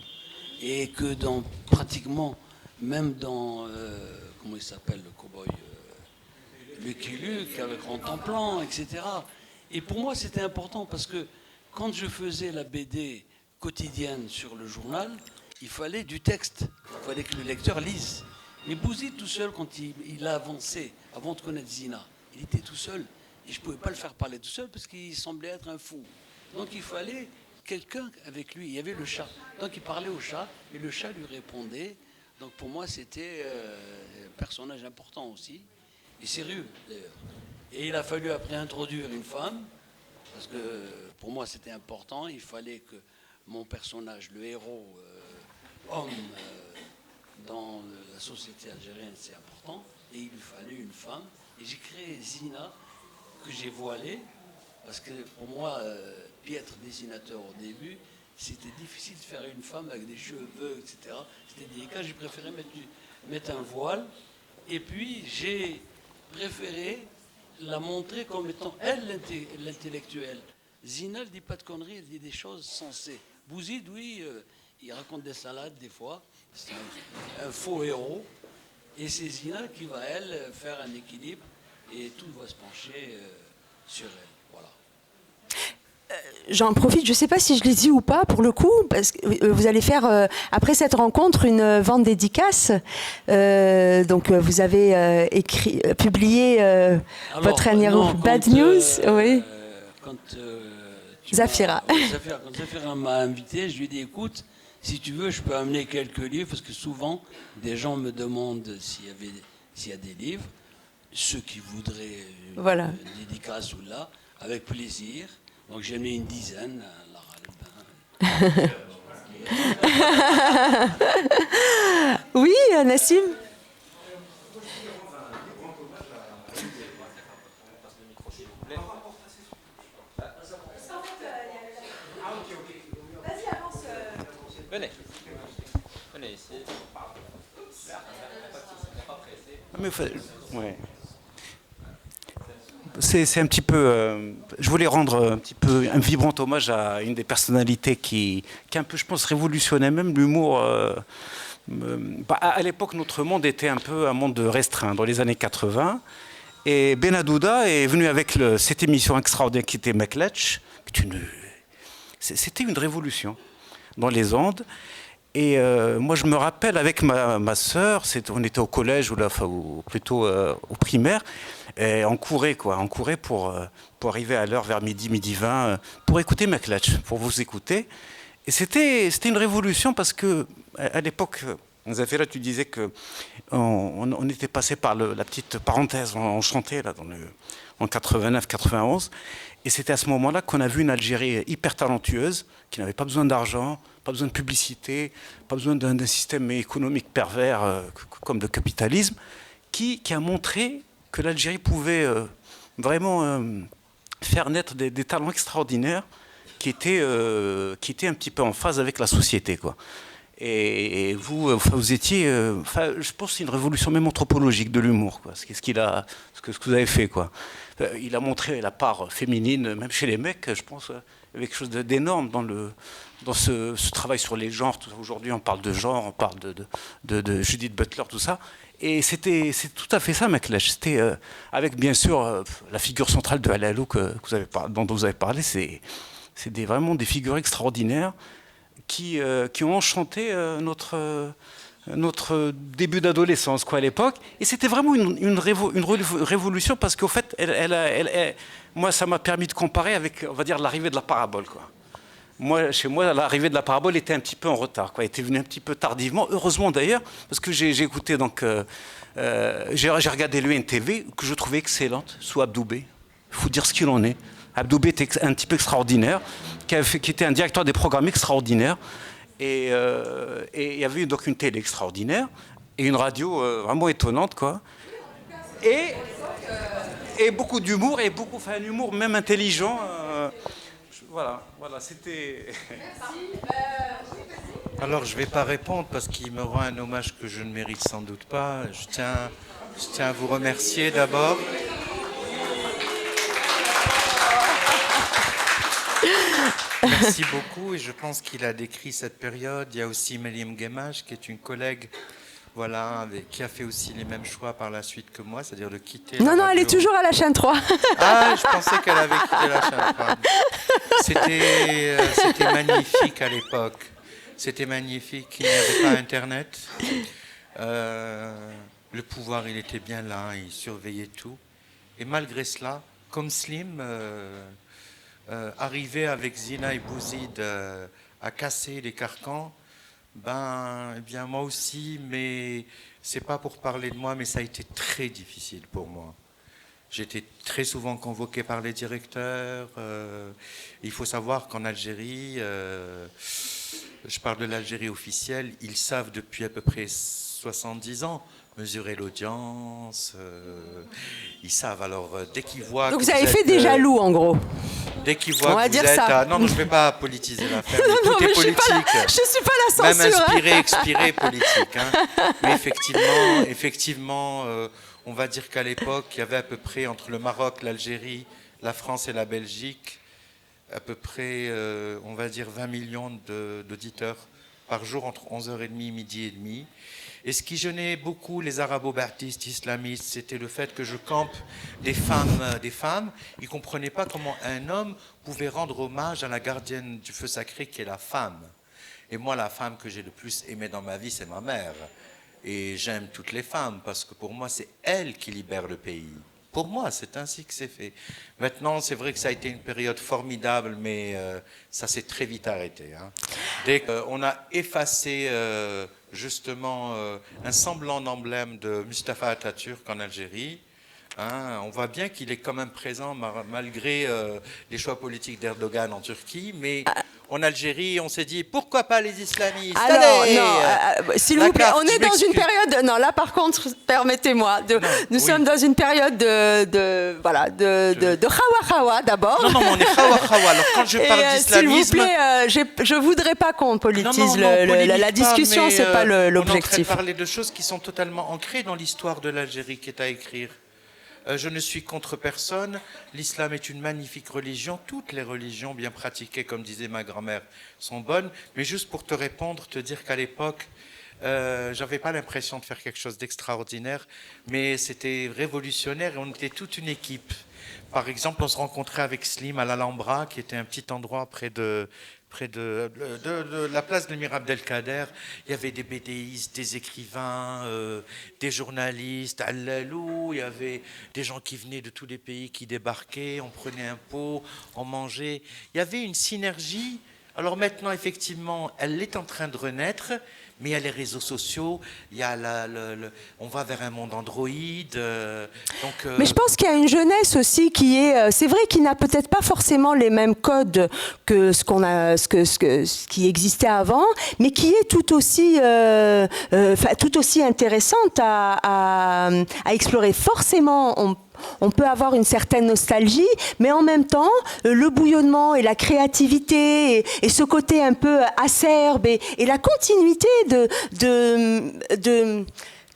S3: et que pratiquement, même dans, comment il s'appelle, le cow-boy, Lucky Luke, avec Rantanplan, etc. Et pour moi, c'était important, parce que quand je faisais la BD quotidienne sur le journal, il fallait du texte. Il fallait que le lecteur lise. Mais Bouzid, tout seul, quand il a avancé, avant de connaître Zina, il était tout seul. Et je ne pouvais pas le faire parler tout seul parce qu'il semblait être un fou. Donc il fallait quelqu'un avec lui. Il y avait le chat. Donc il parlait au chat et le chat lui répondait. Donc pour moi, c'était un personnage important aussi. Et sérieux, d'ailleurs. Et il a fallu après introduire une femme. Parce que pour moi, c'était important. Il fallait que mon personnage, le héros, homme, dans la société algérienne, c'est important. Et il lui fallait une femme. Et j'ai créé Zina, que j'ai voilée. Parce que pour moi, piètre dessinateur au début, c'était difficile de faire une femme avec des cheveux, etc. C'était délicat. J'ai préféré mettre un voile. Et puis, j'ai préféré la montrer comme étant elle l'intellectuelle. Zina, elle ne dit pas de conneries, elle dit des choses sensées. Bouzid, oui, il raconte des salades des fois. C'est un faux héros. Et c'est Zina qui va, elle, faire un équilibre et tout va se pencher sur elle. Voilà.
S2: J'en profite, je ne sais pas si je l'ai dit ou pas pour le coup, parce que vous allez faire, après cette rencontre, une vente dédicace. Donc vous avez publié votre dernier Bad News. Oui.
S3: Quand
S2: Zafira.
S3: Quand Zafira m'a invité, je lui ai dit, écoute, si tu veux, je peux amener quelques livres, parce que souvent, des gens me demandent s'il y a des livres. Ceux qui voudraient une dédicace ou là, avec plaisir. Donc j'ai mis une dizaine.
S2: Oui, Nassim.
S5: Venez. Venez ici. Mais ouais. C'est un petit peu. Je voulais rendre un petit peu un vibrant hommage à une des personnalités qui un peu, je pense, révolutionnait même l'humour. À l'époque, notre monde était un peu un monde restreint, dans les années 80. Et Benadouda est venu avec cette émission extraordinaire qui était Mekletch. C'était une révolution dans les Andes. Et moi, je me rappelle avec ma sœur, on était au collège ou plutôt au primaire, et on courait pour arriver à l'heure vers midi 20, pour écouter Mekletch, pour vous écouter. Et c'était une révolution parce que à l'époque, Zafira, tu disais que on était passé par la petite parenthèse, on chantait là en 89-91. Et c'était à ce moment-là qu'on a vu une Algérie hyper talentueuse, qui n'avait pas besoin d'argent, pas besoin de publicité, pas besoin d'un système économique pervers comme le capitalisme, qui a montré que l'Algérie pouvait vraiment faire naître des talents extraordinaires qui étaient un petit peu en phase avec la société, quoi. Et vous étiez, je pense que c'est une révolution même anthropologique de l'humour, quoi. Ce que vous avez fait, quoi. Il a montré la part féminine, même chez les mecs, je pense, avec quelque chose d'énorme dans ce travail sur les genres. Aujourd'hui, on parle de genre, on parle de Judith Butler, tout ça. Et c'est tout à fait ça, Mekletch. C'était avec, bien sûr, la figure centrale de Alalou dont vous avez parlé. C'est vraiment des figures extraordinaires qui ont enchanté notre début d'adolescence, quoi, à l'époque. Et c'était vraiment une révolution parce qu'au fait, moi, ça m'a permis de comparer avec, on va dire, l'arrivée de la parabole, quoi. Chez moi, l'arrivée de la parabole était un petit peu en retard, quoi. Elle était venue un petit peu tardivement, heureusement d'ailleurs, parce que j'ai écouté, donc, j'ai regardé l'UNTV, que je trouvais excellente, sous Abdoubé. Il faut dire ce qu'il en est. Abdoubé était un type extraordinaire, qui était un directeur des programmes extraordinaires. Et il y avait donc une télé extraordinaire et une radio vraiment étonnante, quoi. Et beaucoup d'humour, et un humour même intelligent. Voilà, c'était... Alors, je ne vais pas répondre parce qu'il me rend un hommage que je ne mérite sans doute pas. Je tiens à vous remercier d'abord. Merci beaucoup, et je pense qu'il a décrit cette période. Il y a aussi Méliam Guémage, qui est une collègue, voilà, qui a fait aussi les mêmes choix par la suite que moi, c'est-à-dire de quitter la radio.
S2: Elle est toujours à la chaîne 3.
S5: Ah, je pensais qu'elle avait quitté la chaîne 3. C'était magnifique à l'époque. C'était magnifique. Il n'y avait pas Internet. Le pouvoir, il était bien là. Il surveillait tout. Et malgré cela, comme Slim, arrivait avec Zina et Bouzid à casser les carcans, eh bien moi aussi, mais c'est pas pour parler de moi, mais ça a été très difficile pour moi. J'étais très souvent convoqué par les directeurs. Il faut savoir qu'en Algérie, je parle de l'Algérie officielle, ils savent depuis à peu près 70 ans mesurer l'audience. Ils savent. Alors, dès qu'ils voient.
S2: Donc, vous avez fait des jaloux, en gros.
S5: Dès qu'ils voient que vous êtes. Non, je ne vais pas politiser l'affaire. Tout est politique.
S2: Je ne suis pas la censure.
S5: Même inspiré, expiré, politique. Hein. Mais effectivement, on va dire qu'à l'époque, il y avait à peu près entre le Maroc, l'Algérie, la France et la Belgique, à peu près, on va dire 20 millions d'auditeurs par jour entre 11h30 et midi et demi. Et ce qui gênait beaucoup les arabo-baptistes islamistes, c'était le fait que je campe des femmes. Ils ne comprenaient pas comment un homme pouvait rendre hommage à la gardienne du feu sacré qui est la femme. Et moi, la femme que j'ai le plus aimée dans ma vie, c'est ma mère. Et j'aime toutes les femmes parce que pour moi, c'est elles qui libèrent le pays. Pour moi, c'est ainsi que c'est fait. Maintenant, c'est vrai que ça a été une période formidable, mais ça s'est très vite arrêté. Hein. Dès qu'on a effacé justement un semblant d'emblème de Mustafa Atatürk en Algérie, hein, on voit bien qu'il est quand même présent malgré les choix politiques d'Erdogan en Turquie, mais en Algérie, on s'est dit pourquoi pas les islamistes.
S2: Alors,
S5: allez,
S2: s'il vous plaît, on est dans une période. Non, là par contre, permettez-moi. Nous sommes dans une période de khawa-khawa d'abord.
S5: Non, on est khawa-khawa. Alors quand je parle d'islamisme.
S2: S'il vous plaît, je voudrais pas qu'on politise la discussion, c'est pas l'objectif.
S5: On est en train de parler de choses qui sont totalement ancrées dans l'histoire de l'Algérie qui est à écrire. Je ne suis contre personne. L'islam est une magnifique religion. Toutes les religions bien pratiquées, comme disait ma grand-mère, sont bonnes. Mais juste pour te répondre, te dire qu'à l'époque, j'avais pas l'impression de faire quelque chose d'extraordinaire, mais c'était révolutionnaire et on était toute une équipe. Par exemple, on se rencontrait avec Slim à l'Alhambra, qui était un petit endroit près de la place de Mir Abdelkader. Il y avait des bédéistes, des écrivains, des journalistes, Al-Lalou, il y avait des gens qui venaient de tous les pays qui débarquaient, on prenait un pot, on mangeait. Il y avait une synergie. Alors maintenant, effectivement, elle est en train de renaître, mais il y a les réseaux sociaux, il y a on va vers un monde Android.
S2: Mais je pense qu'il y a une jeunesse aussi qui est, c'est vrai, qui n'a peut-être pas forcément les mêmes codes que ce qui existait avant, mais qui est tout aussi intéressante à explorer. Forcément, on peut avoir une certaine nostalgie, mais en même temps, le bouillonnement et la créativité et ce côté un peu acerbe et la continuité de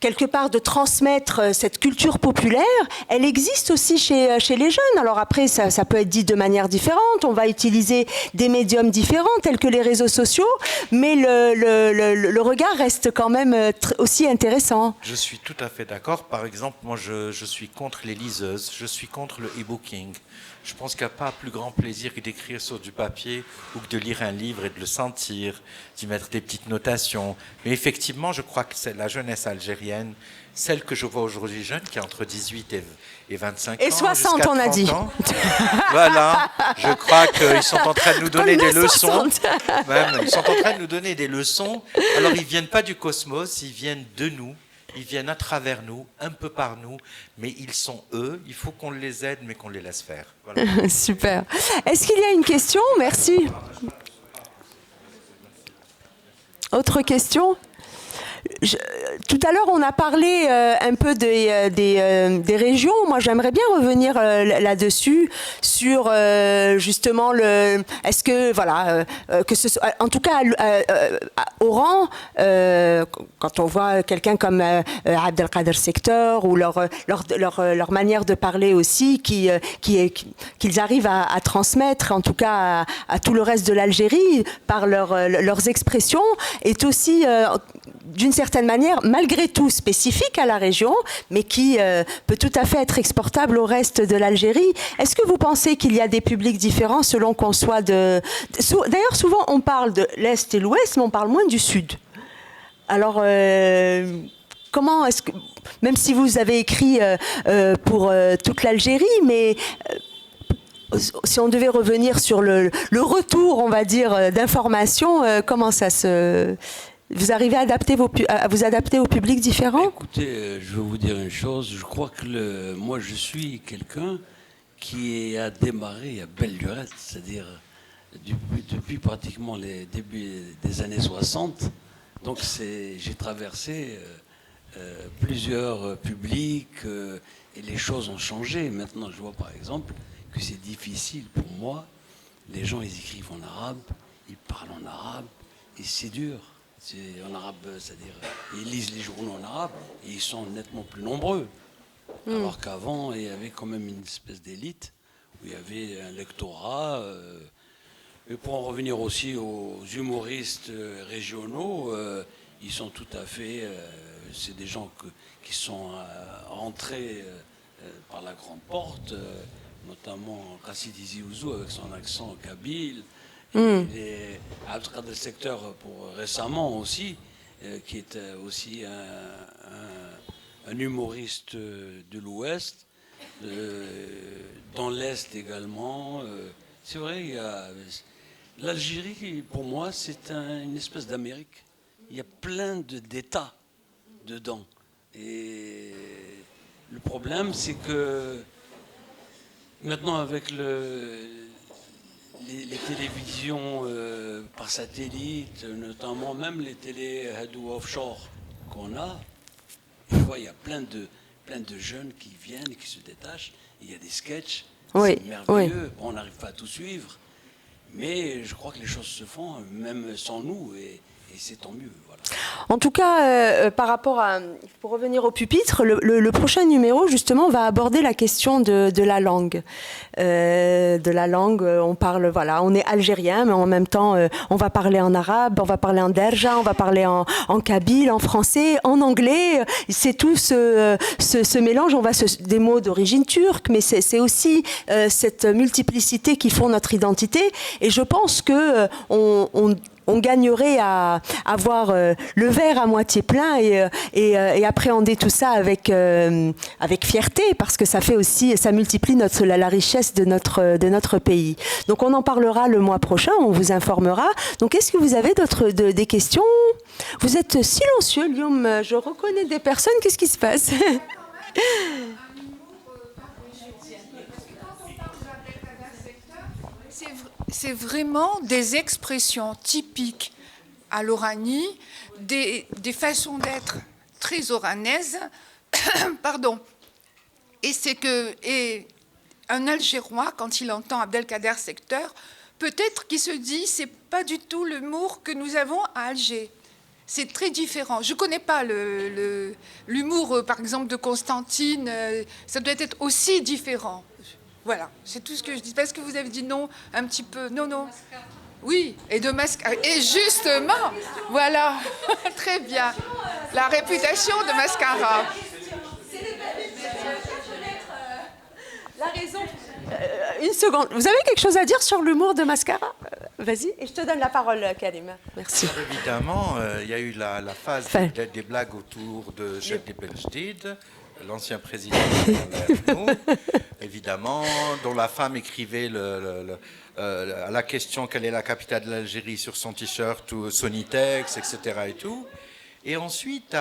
S2: quelque part de transmettre cette culture populaire, elle existe aussi chez les jeunes. Alors après, ça peut être dit de manière différente. On va utiliser des médiums différents, tels que les réseaux sociaux, mais le regard reste quand même aussi intéressant.
S5: Je suis tout à fait d'accord. Par exemple, moi, je suis contre les liseuses. Je suis contre le e-booking. Je pense qu'il n'y a pas plus grand plaisir que d'écrire sur du papier ou que de lire un livre et de le sentir, d'y mettre des petites notations. Mais effectivement, je crois que c'est la jeunesse algérienne, celle que je vois aujourd'hui jeune, qui a entre 18 et 25 ans.
S2: Et 60, on a dit.
S5: Voilà, je crois qu'ils sont en train de nous donner des leçons. Même, ils sont en train de nous donner des leçons. Alors, ils ne viennent pas du cosmos, ils viennent de nous. Ils viennent à travers nous, un peu par nous, mais ils sont eux. Il faut qu'on les aide, mais qu'on les laisse faire. Voilà.
S2: Super. Est-ce qu'il y a une question? Merci. Autre question? Tout à l'heure, on a parlé un peu des régions. Moi, j'aimerais bien revenir là-dessus, sur justement est-ce que, voilà, que ce soit, en tout cas, à Oran, quand on voit quelqu'un comme Abdelkader Sector ou leur manière de parler aussi, qu'ils arrivent à transmettre, en tout cas à tout le reste de l'Algérie, par leurs expressions, est aussi d'une certaine manière malgré tout spécifique à la région, mais qui peut tout à fait être exportable au reste de l'Algérie. Est-ce que vous pensez qu'il y a des publics différents selon qu'on soit de... D'ailleurs, souvent, on parle de l'Est et l'Ouest, mais on parle moins du Sud. Alors, comment est-ce que... Même si vous avez écrit pour toute l'Algérie, mais... si on devait revenir sur le retour, on va dire, d'informations, comment ça se... Vous arrivez à vous adapter aux publics différents?
S3: Écoutez, je vais vous dire une chose. Je crois que moi, je suis quelqu'un qui a démarré à belle lurette, c'est-à-dire depuis pratiquement les débuts des années 60. Donc j'ai traversé plusieurs publics et les choses ont changé. Maintenant, je vois par exemple que c'est difficile pour moi. Les gens, ils écrivent en arabe, ils parlent en arabe, et c'est dur. C'est en arabe, c'est-à-dire ils lisent les journaux en arabe et ils sont nettement plus nombreux. Alors qu'avant, il y avait quand même une espèce d'élite où il y avait un lectorat. Et pour en revenir aussi aux humoristes régionaux, ils sont tout à fait... c'est des gens qui sont rentrés par la grande porte, notamment Racine Tizi Ouzou avec son accent kabyle, et Abdelkader Secteur pour récemment aussi, qui est aussi un humoriste de l'Ouest, dans l'Est également. C'est vrai, l'Algérie, pour moi, c'est une espèce d'Amérique. Il y a plein d'États dedans. Et le problème, c'est que maintenant, avec les télévisions par satellite, notamment même les télés Hadou offshore qu'on a, je vois, il y a plein de jeunes qui viennent et qui se détachent. Il y a des sketchs, c'est merveilleux. On n'arrive pas à tout suivre, mais je crois que les choses se font, même sans nous, et c'est tant mieux. Voilà.
S2: En tout cas, par rapport à... Pour revenir au pupitre, le prochain numéro, justement, va aborder la question de la langue. On parle, voilà, on est algérien, mais en même temps, on va parler en arabe, on va parler en derja, on va parler en kabyle, en français, en anglais. C'est tout ce mélange. Des mots d'origine turque, mais c'est aussi cette multiplicité qui font notre identité. Et je pense que on gagnerait à avoir le verre à moitié plein et appréhender tout ça avec fierté, parce que ça fait aussi, ça multiplie la richesse de notre pays. Donc on en parlera le mois prochain, on vous informera. Donc est-ce que vous avez des questions? Vous êtes silencieux, Guillaume, je reconnais des personnes, qu'est-ce qui se passe?
S7: C'est vraiment des expressions typiques à l'Oranie, des façons d'être très oranaises. Pardon. Et un Algérois, quand il entend Abdelkader Secteur, peut-être qu'il se dit c'est pas du tout l'humour que nous avons à Alger. C'est très différent. Je ne connais pas l'humour, par exemple, de Constantine. Ça doit être aussi différent. Voilà, c'est tout ce que je dis. Parce que vous avez dit non, un petit peu. Non. Oui, et de Mascara. Et justement, voilà, très bien. La réputation de Mascara.
S2: La raison. Une seconde. Vous avez quelque chose à dire sur l'humour de Mascara? Vas-y, et je te donne la parole, Karim. Merci.
S5: Alors, évidemment, il y a eu la phase des blagues autour de Chebli Benjedid, l'ancien président de nous, évidemment, dont la femme écrivait à la question quelle est la capitale de l'Algérie sur son t-shirt ou Sonitex, etc. et tout. Et ensuite,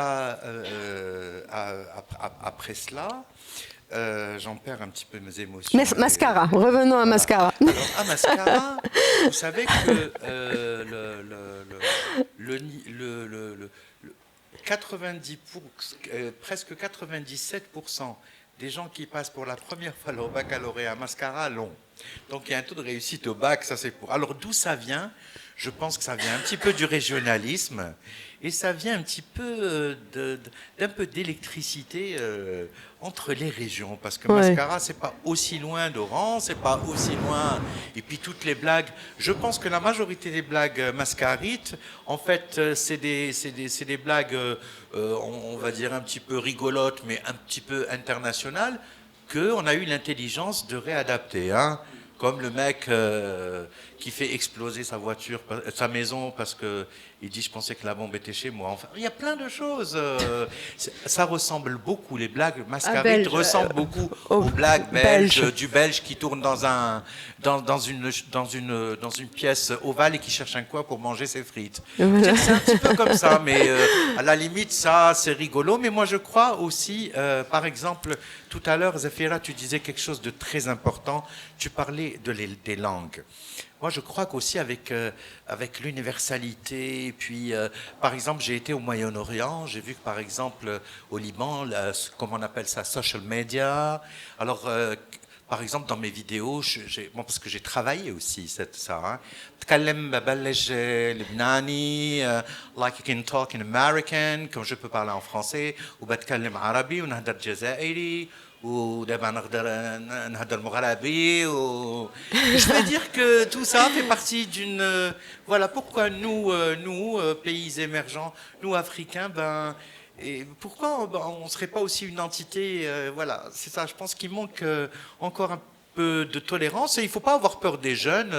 S5: après cela, j'en perds un petit peu mes émotions.
S2: Mascara, revenons à Mascara.
S5: Alors, à Mascara, vous savez que presque 97% des gens qui passent pour la première fois leur baccalauréat à Mascara l'ont. Donc il y a un taux de réussite au bac, ça c'est pour. Alors d'où ça vient? je pense que ça vient un petit peu du régionalisme et ça vient un petit peu d'un peu d'électricité entre les régions. Parce que Mascara, c'est pas aussi loin d'Oran, c'est pas aussi loin. Et puis toutes les blagues, je pense que la majorité des blagues mascarites, en fait, c'est des blagues, on va dire un petit peu rigolotes, mais un petit peu internationales, qu'on a eu l'intelligence de réadapter. Hein. Comme le mec qui fait exploser sa voiture, sa maison, parce qu'il dit « je pensais que la bombe était chez moi ». Enfin, il y a plein de choses. Ça ressemble beaucoup, les blagues mascarites ressemblent beaucoup aux blagues belges, du belge qui tourne dans une pièce ovale et qui cherche un coin pour manger ses frites. Voilà. C'est un petit peu comme ça, mais à la limite, ça, c'est rigolo. Mais moi, je crois aussi, par exemple, tout à l'heure, Zafira, tu disais quelque chose de très important. Tu parlais des langues. Moi, je crois qu'aussi avec l'universalité, et puis, par exemple, j'ai été au Moyen-Orient, j'ai vu que, par exemple, au Liban, comment on appelle ça, social media. Alors, par exemple, dans mes vidéos, parce que j'ai travaillé aussi ça. Hein. بتكلم ببلش لبناني, like you can talk in American, comme je peux parler en français, وبتكلم عربي ونهدر جزائري. ودابا نقدر نهضر مغربي je veux dire que tout ça fait partie d'une voilà pourquoi nous pays émergents, nous africains, et pourquoi on ne serait pas aussi une entité, voilà, c'est ça, je pense qu'il manque encore un peu de tolérance et il ne faut pas avoir peur des jeunes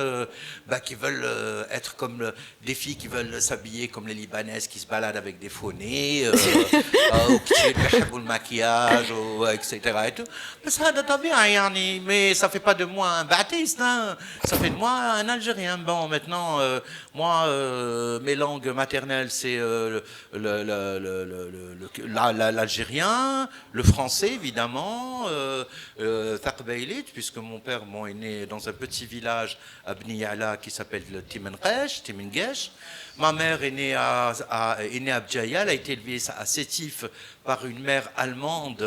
S5: qui veulent être comme des filles qui veulent s'habiller comme les Libanaises qui se baladent avec des faux nez ou qui aiment le maquillage, etc. Et tout. Mais ça ne fait pas de moi un baptiste, hein. Ça fait de moi un Algérien. Bon, maintenant, moi, mes langues maternelles, c'est l'algérien, le français, évidemment, Taqbaylit, puisque mon père est né dans un petit village à Bni Yala qui s'appelle Timengesh. Ma mère est née à Bjaïa, elle a été élevée à Sétif par une mère allemande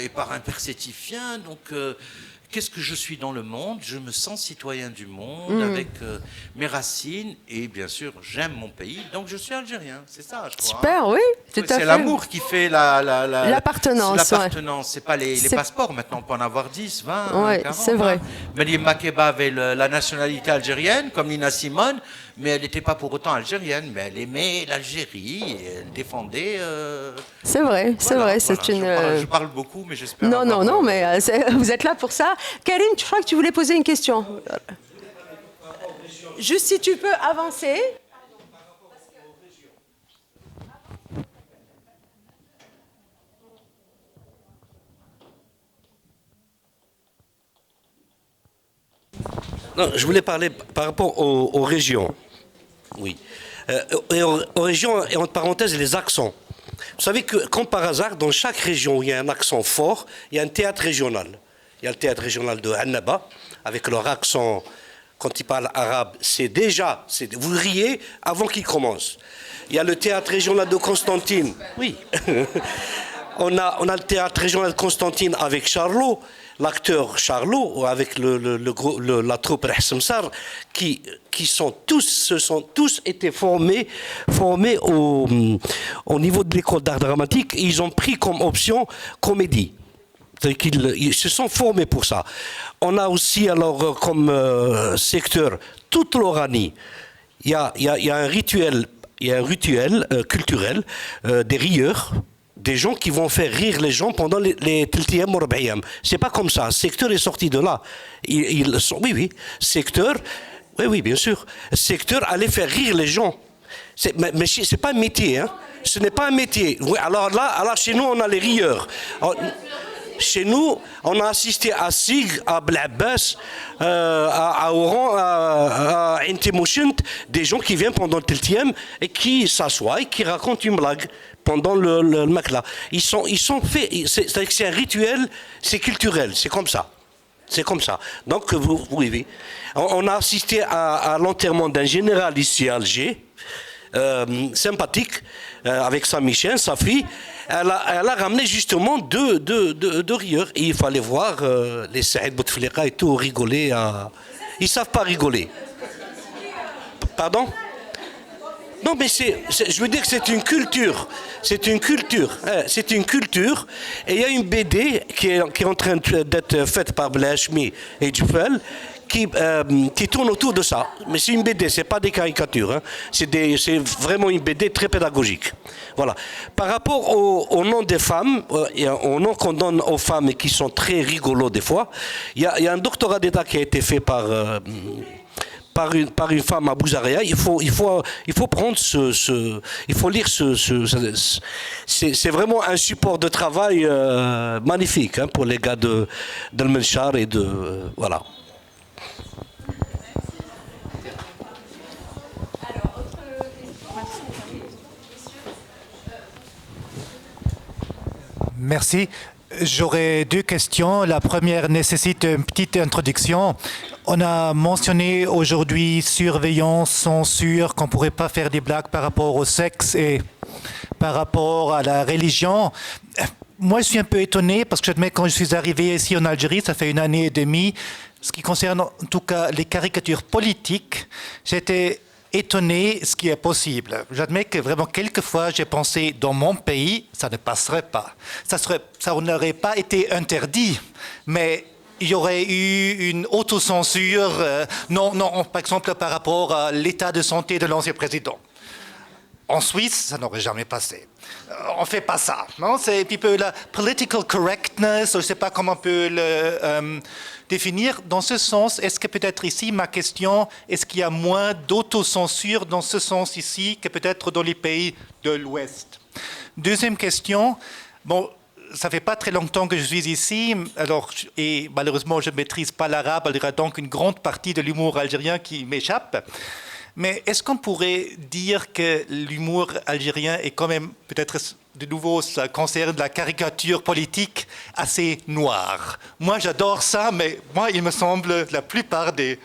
S5: et par un père sétifien. Donc, qu'est-ce que je suis dans le monde? Je me sens citoyen du monde avec mes racines et bien sûr, j'aime mon pays, donc je suis algérien. C'est ça, je crois.
S8: Super,
S5: hein.
S8: Oui, tout à fait.
S5: C'est l'amour qui fait
S8: l'appartenance.
S5: L'appartenance, c'est pas les passeports. Maintenant, on peut en avoir 10, 20,
S8: ouais,
S5: 40.
S8: C'est vrai.
S5: Marie Makeba avait la nationalité algérienne, comme Nina Simone, mais elle n'était pas pour autant algérienne, mais elle aimait l'Algérie, et elle défendait...
S8: C'est vrai, c'est vrai. C'est une...
S5: Je parle beaucoup, mais j'espère...
S8: Non, mais vous êtes là pour ça. Karine, je crois que tu voulais poser une question. Juste si tu peux avancer.
S9: Non, je voulais parler par rapport aux régions. Oui. Et aux régions, et entre parenthèses, les accents. Vous savez que, comme par hasard, dans chaque région où il y a un accent fort, il y a un théâtre régional. Il y a le théâtre régional de Annaba, avec leur accent, quand ils parlent arabe, vous riez avant qu'il commence. Il y a le théâtre régional de Constantine. Oui. on a le théâtre régional de Constantine avec Charlot. L'acteur Charlot, avec la troupe Rahsemsar, qui se sont tous été formés au niveau de l'école d'art dramatique. Et ils ont pris comme option comédie. C'est-à-dire qu'ils se sont formés pour ça. On a aussi alors comme secteur toute l'Oranie. Il y a un rituel culturel des rieurs. Des gens qui vont faire rire les gens pendant les Tiltiyam ou Rab'iyam. C'est pas comme ça. Le secteur est sorti de là. Oui. Secteur, oui, bien sûr. Secteur allait faire rire les gens. Mais c'est pas un métier, hein. Ce n'est pas un métier. Oui, alors chez nous, on a les rieurs. Chez nous, on a assisté à Sig, à Blabbas, à Oran, à Intimouchent, des gens qui viennent pendant le Tiltiyam et qui s'assoient et qui racontent une blague pendant le makla. Ils sont faits, c'est-à-dire que c'est un rituel, c'est culturel, c'est comme ça. C'est comme ça. Donc, oui. On a assisté à l'enterrement d'un général ici à Alger, sympathique, avec sa Michel, sa fille. Elle a ramené justement deux rieurs. Et il fallait voir les Saïd Bouteflika et tout rigoler. Ils ne savent pas rigoler. Pardon? Non, mais je veux dire que c'est une culture. C'est une culture. C'est une culture. Et il y a une BD qui est en train d'être faite par Blachmi et Dufel qui tourne autour de ça. Mais c'est une BD, c'est pas des caricatures. Hein. C'est vraiment une BD très pédagogique. Voilà. Par rapport au nom des femmes, au nom qu'on donne aux femmes et qui sont très rigolos des fois, il y a un doctorat d'État qui a été fait par une femme à Bouzaria. Il faut prendre il faut lire c'est vraiment un support de travail magnifique hein, pour les gars de Melchar et voilà.
S10: Merci. J'aurais deux questions. La première nécessite une petite introduction. On a mentionné aujourd'hui surveillance, censure, qu'on ne pourrait pas faire des blagues par rapport au sexe et par rapport à la religion. Moi, je suis un peu étonné parce que j'admets quand je suis arrivé ici en Algérie, ça fait 1 année et demie, ce qui concerne en tout cas les caricatures politiques, j'étais étonné ce qui est possible. J'admets que vraiment quelquefois j'ai pensé dans mon pays, ça ne passerait pas. Ça n'aurait pas été interdit, mais il y aurait eu une autocensure, non, par exemple par rapport à l'état de santé de l'ancien président. En Suisse, ça n'aurait jamais passé. On ne fait pas ça. Non, c'est un petit peu la political correctness, je ne sais pas comment on peut le définir. Dans ce sens, est-ce que peut-être ici, ma question, est-ce qu'il y a moins d'autocensure dans ce sens ici que peut-être dans les pays de l'Ouest? Deuxième question, bon, ça fait pas très longtemps que je suis ici, alors, et malheureusement je ne maîtrise pas l'arabe, il y a donc une grande partie de l'humour algérien qui m'échappe. Mais est-ce qu'on pourrait dire que l'humour algérien est quand même, peut-être de nouveau, ça concerne la caricature politique assez noire? Moi, j'adore ça, mais moi, il me semble que la plupart des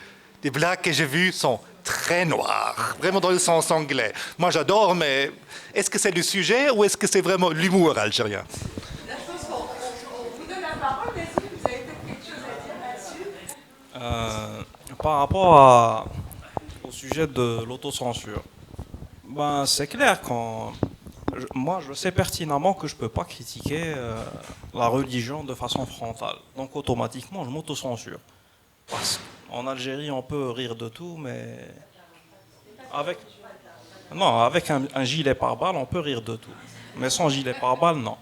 S10: blagues que j'ai vues sont très noires, vraiment dans le sens anglais. Moi, j'adore, mais est-ce que c'est le sujet ou est-ce que c'est vraiment l'humour algérien?
S7: On vous donne la parole, vas-y, vous avez peut-être quelque chose à dire là-dessus.
S4: Par rapport au sujet de l'autocensure, ben, c'est clair moi je sais pertinemment que je ne peux pas critiquer la religion de façon frontale. Donc automatiquement je m'autocensure. Parce qu'en Algérie on peut rire de tout, mais avec un gilet pare-balles on peut rire de tout. Mais sans gilet pare-balles, non.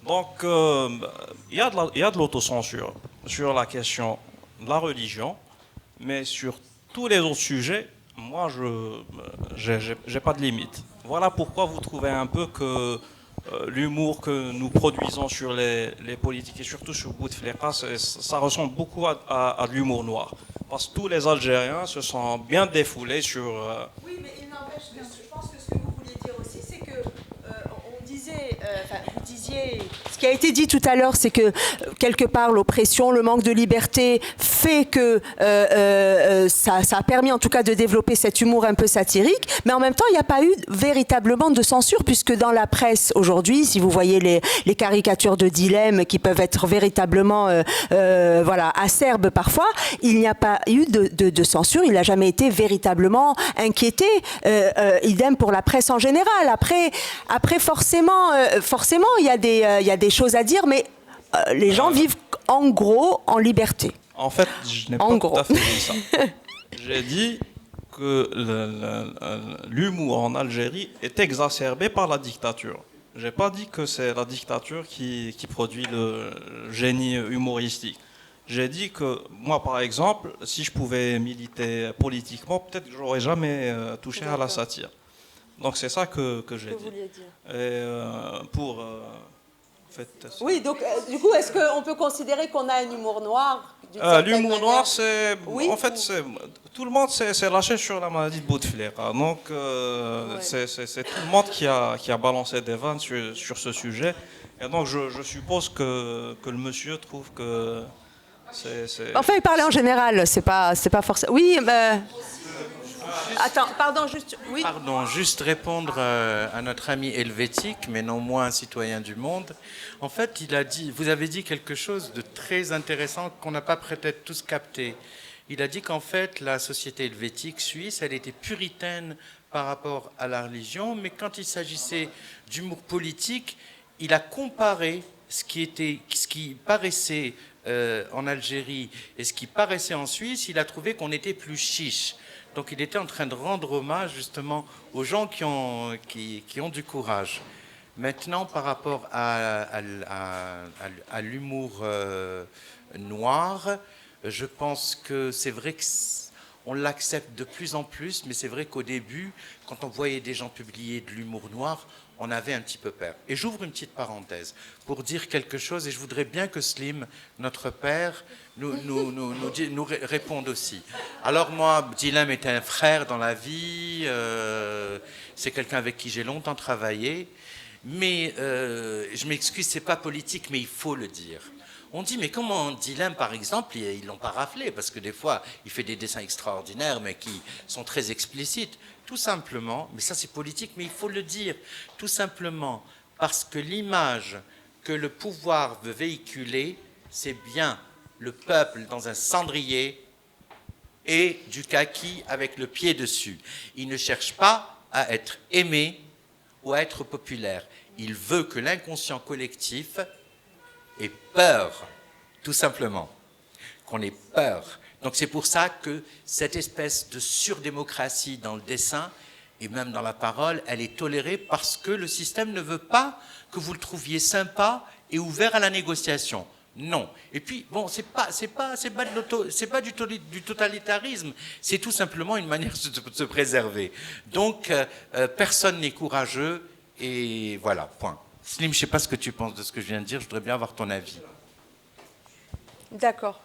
S4: Donc il y a de l'autocensure sur la question de la religion, mais sur tous les autres sujets, moi, je n'ai pas de limite. Voilà pourquoi vous trouvez un peu que l'humour que nous produisons sur les politiques et surtout sur Bouteflika, ça ressemble beaucoup à de l'humour noir. Parce que tous les Algériens se sont bien défoulés sur...
S8: Oui, mais il n'empêche que je pense que ce que vous vouliez dire aussi, c'est que on disait, vous disiez, ce qui a été dit tout à l'heure, c'est que quelque part l'oppression, le manque de liberté fait que ça a permis en tout cas de développer cet humour un peu satirique, mais en même temps il n'y a pas eu véritablement de censure, puisque dans la presse aujourd'hui, si vous voyez les caricatures de dilemme qui peuvent être véritablement acerbes parfois, il n'y a pas eu de censure, il n'a jamais été véritablement inquiété, idem pour la presse en général. Après forcément il y a des choses à dire, mais les gens vivent en gros en liberté.
S4: En fait, je n'ai pas tout à fait dit ça. J'ai dit que l'humour en Algérie est exacerbé par la dictature. Je n'ai pas dit que c'est la dictature qui produit le génie humoristique. J'ai dit que moi, par exemple, si je pouvais militer politiquement, peut-être que je n'aurais jamais touché à la satire. Donc c'est ça que j'ai dit. Et
S8: oui, donc du coup, est-ce qu'on peut considérer qu'on a un humour noir?
S4: L'humour noir, c'est... Oui, en fait, tout le monde s'est lâché sur la maladie de Bouteflika. Donc c'est tout le monde qui a balancé des vannes sur ce sujet. Et donc je suppose que le monsieur trouve que c'est...
S8: Enfin, il parlait en général, c'est pas forcément... Oui, mais... Attends, pardon, juste... Oui.
S5: Pardon, juste répondre à notre ami helvétique, mais non moins un citoyen du monde. En fait, vous avez dit quelque chose de très intéressant qu'on n'a pas peut-être tous capté. Il a dit qu'en fait, la société helvétique suisse, elle était puritaine par rapport à la religion, mais quand il s'agissait d'humour politique, il a comparé ce qui paraissait en Algérie et ce qui paraissait en Suisse. Il a trouvé qu'on était plus chiche. Donc il était en train de rendre hommage justement aux gens qui ont du courage. Maintenant, par rapport à l'humour noir, je pense que c'est vrai qu'on l'accepte de plus en plus, mais c'est vrai qu'au début, quand on voyait des gens publier de l'humour noir, on avait un petit peu peur. Et j'ouvre une petite parenthèse pour dire quelque chose, et je voudrais bien que Slim, notre père, nous réponde aussi. Alors moi, Dilem était un frère dans la vie, c'est quelqu'un avec qui j'ai longtemps travaillé, mais je m'excuse, c'est pas politique, mais il faut le dire. On dit, mais comment Dilem, par exemple, ils l'ont pas raflé, parce que des fois, il fait des dessins extraordinaires, mais qui sont très explicites. Tout simplement, mais ça c'est politique, mais il faut le dire, tout simplement parce que l'image que le pouvoir veut véhiculer, c'est bien le peuple dans un cendrier et du kaki avec le pied dessus. Il ne cherche pas à être aimé ou à être populaire. Il veut que l'inconscient collectif ait peur, tout simplement, qu'on ait peur. Donc c'est pour ça que cette espèce de surdémocratie dans le dessin et même dans la parole, elle est tolérée parce que le système ne veut pas que vous le trouviez sympa et ouvert à la négociation. Non. Et puis, bon, c'est pas du totalitarisme, c'est tout simplement une manière de se préserver. Donc, personne n'est courageux et voilà, point. Slim, je ne sais pas ce que tu penses de ce que je viens de dire, je voudrais bien avoir ton avis.
S8: D'accord.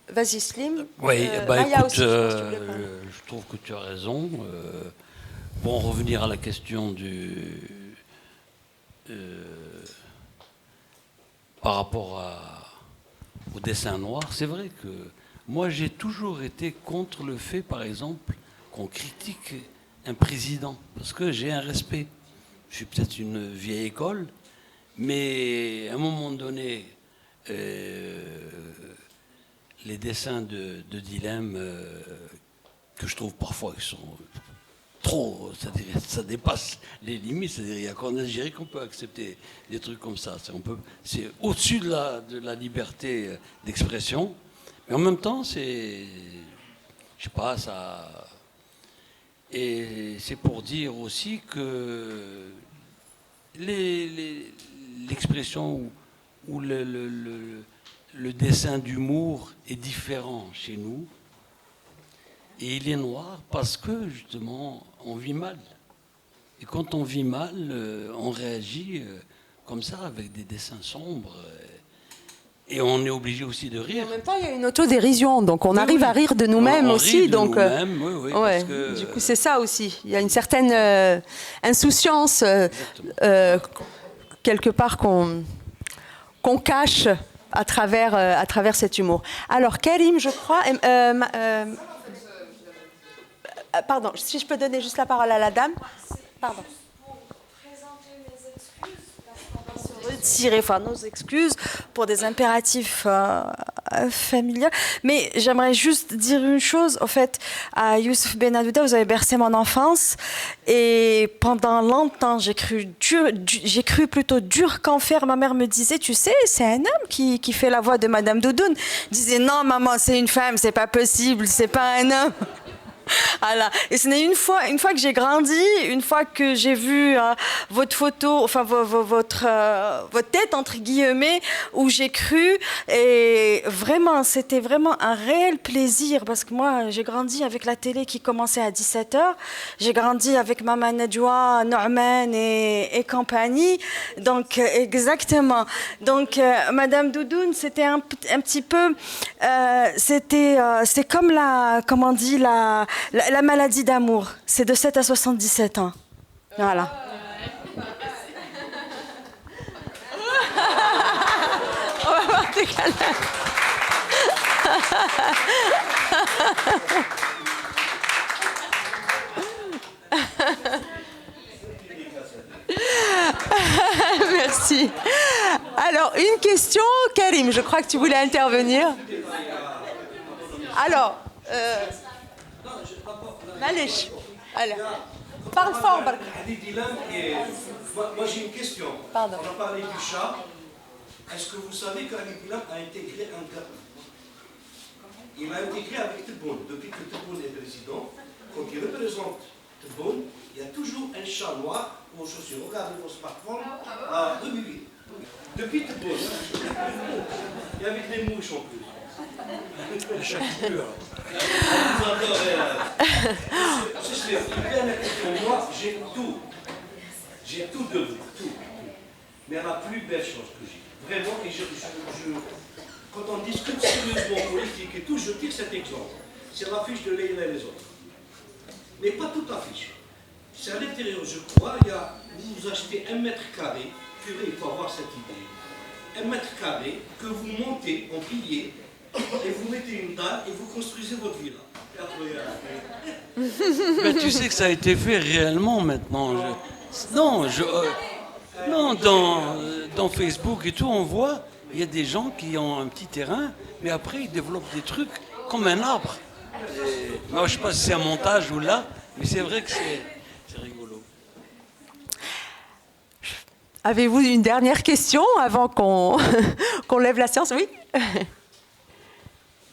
S8: Vas-y, Slim.
S3: Oui,
S8: Maya
S3: écoute,
S8: aussi,
S3: je trouve que tu as raison. Pour en revenir à la question par rapport au dessin noir, c'est vrai que moi j'ai toujours été contre le fait, par exemple, qu'on critique un président, parce que j'ai un respect. Je suis peut-être une vieille école, mais à un moment donné, les dessins de Dilem, que je trouve parfois qui sont trop, ça dépasse les limites. C'est-à-dire, il n'y a qu'en Algérie qu'on peut accepter des trucs comme ça. C'est au-dessus de la liberté d'expression, mais en même temps, je sais pas, ça. Et c'est pour dire aussi que l'expression ou le dessin d'humour est différent chez nous. Et il est noir parce que, justement, on vit mal. Et quand on vit mal, on réagit comme ça, avec des dessins sombres. Et on est obligé aussi de rire.
S8: En même temps, il y a une autodérision, donc on arrive à rire de nous-mêmes aussi.
S3: Rit de
S8: donc,
S3: nous-mêmes, oui,
S8: ouais,
S3: parce que,
S8: du coup, c'est ça aussi. Il y a une certaine insouciance, quelque part, qu'on cache à travers cet humour. Alors, Karim, je crois... pardon, si je peux donner juste la parole à la dame. Pardon. Retirer nos excuses pour des impératifs familiaux. Mais j'aimerais juste dire une chose. En fait, à Youssouf Benadouda, vous avez bercé mon enfance. Et pendant longtemps, j'ai cru plutôt dur qu'en faire. Ma mère me disait, tu sais, c'est un homme qui fait la voix de Madame Doudoune. Je disais, non, maman, c'est une femme, c'est pas possible, c'est pas un homme. Voilà. Et ce n'est une fois que j'ai grandi, une fois que j'ai vu votre photo, enfin votre tête entre guillemets, où j'ai cru, et vraiment c'était vraiment un réel plaisir, parce que moi j'ai grandi avec la télé qui commençait à 17h, j'ai grandi avec Maman Nadjoua, Norman et compagnie, donc exactement. Donc Madame Doudoune, c'était un petit peu, c'est comme la maladie d'amour, c'est de 7 à 77 ans. Voilà. On va voir tes câlins. Merci. Alors, une question, Karim, je crois que tu voulais intervenir. Alors, معليش parle fort برك.
S6: Moi j'ai une question.
S8: Pardon.
S6: On a parlé du chat. Est-ce que vous savez qu'Ali Dilam a intégré un gars? Il a intégré avec Tebboune. Depuis que Tebboune est président, quand il représente Tebboune, il y a toujours un chat noir aux chaussures. Regardez vos smartphones. Ah, oui, oui, oui. Depuis Tebboune. Et avec des mouches en plus. Le chat qui pleure. Moi, j'ai tout. J'ai tout de vous, tout. Mais la plus belle chose que j'ai, vraiment, et quand on discute sérieusement politique et tout, je tire cet exemple. C'est l'affiche de Leïla et les autres. Mais pas toute l'affiche. C'est à l'intérieur, je crois, vous achetez 1 mètre carré, purée, il faut avoir cette idée. 1 mètre carré que vous montez en pilier et vous mettez une dalle et vous construisez votre villa.
S3: Ben, tu sais que ça a été fait réellement maintenant. Non, dans Facebook et tout, on voit, il y a des gens qui ont un petit terrain, mais après ils développent des trucs comme un arbre. Moi, je ne sais pas si c'est un montage ou là, mais c'est vrai que c'est rigolo.
S8: Avez-vous une dernière question avant qu'on qu'on lève la séance? Oui.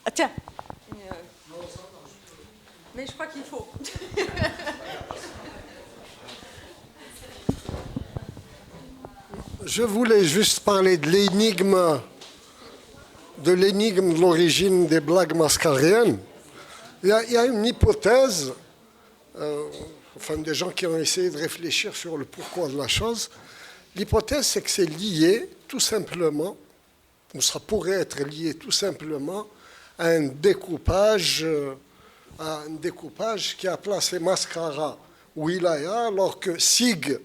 S8: Ah, tiens. Mais je crois qu'il faut.
S11: Je voulais juste parler de l'énigme de l'origine des blagues mascariennes. Il y a une hypothèse, des gens qui ont essayé de réfléchir sur le pourquoi de la chose. L'hypothèse, c'est que c'est lié tout simplement, ou ça pourrait être lié tout simplement, à un découpage qui a placé Mascara Wilaya, alors que Sig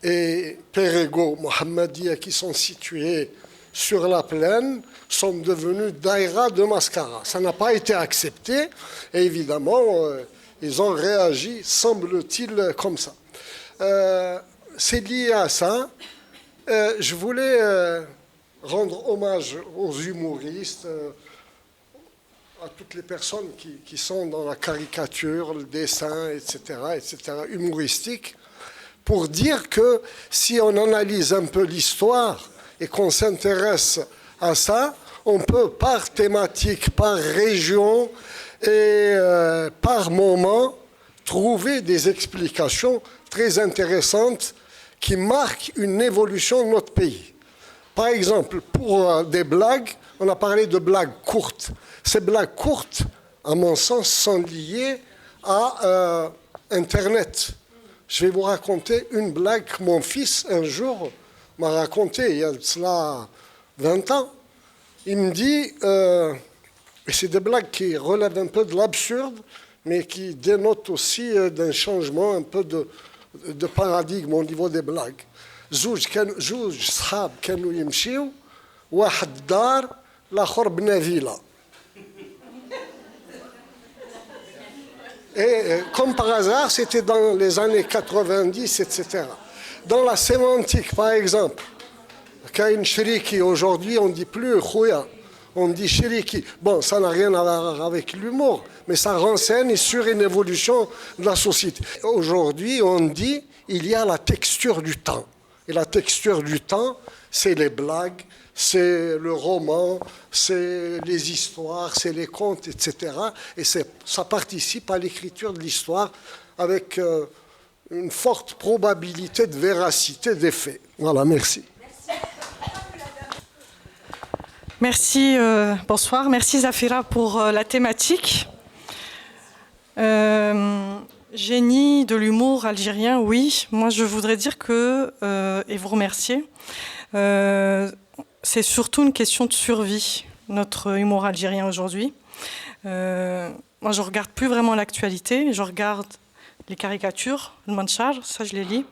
S11: et Perego Mohammedia, qui sont situés sur la plaine, sont devenus Daïra de Mascara. Ça n'a pas été accepté, et évidemment, ils ont réagi, semble-t-il, comme ça. C'est lié à ça. Je voulais rendre hommage aux humoristes, à toutes les personnes qui sont dans la caricature, le dessin, etc., humoristique, pour dire que si on analyse un peu l'histoire et qu'on s'intéresse à ça, on peut par thématique, par région et par moment trouver des explications très intéressantes qui marquent une évolution de notre pays. Par exemple, pour des blagues, on a parlé de blagues courtes. Ces blagues courtes, à mon sens, sont liées à Internet. Je vais vous raconter une blague que mon fils, un jour, m'a racontée, il y a de cela 20 ans. Il me dit, et c'est des blagues qui relèvent un peu de l'absurde, mais qui dénotent aussi d'un changement un peu de paradigme au niveau des blagues. زوج صحاب كانوا يمشيو واحد دار الاخر بنا فيلا. Et comme par hasard, c'était dans les années 90, etc. Dans la sémantique, par exemple, Kain Shriki, aujourd'hui, on ne dit plus Khouya, on dit Shriki. Bon, ça n'a rien à voir avec l'humour, mais ça renseigne sur une évolution de la société. Aujourd'hui, on dit il y a la texture du temps. Et la texture du temps, c'est les blagues, c'est le roman, c'est les histoires, c'est les contes, etc. Et ça participe à l'écriture de l'histoire avec une forte probabilité de véracité des faits. Voilà, merci.
S12: Merci, bonsoir. Merci Zafira pour la thématique. Génie de l'humour algérien, oui. Moi, je voudrais dire que, et vous remercier, c'est surtout une question de survie, notre humour algérien aujourd'hui. Moi, je ne regarde plus vraiment l'actualité, je regarde les caricatures, le manchar, ça je les lis,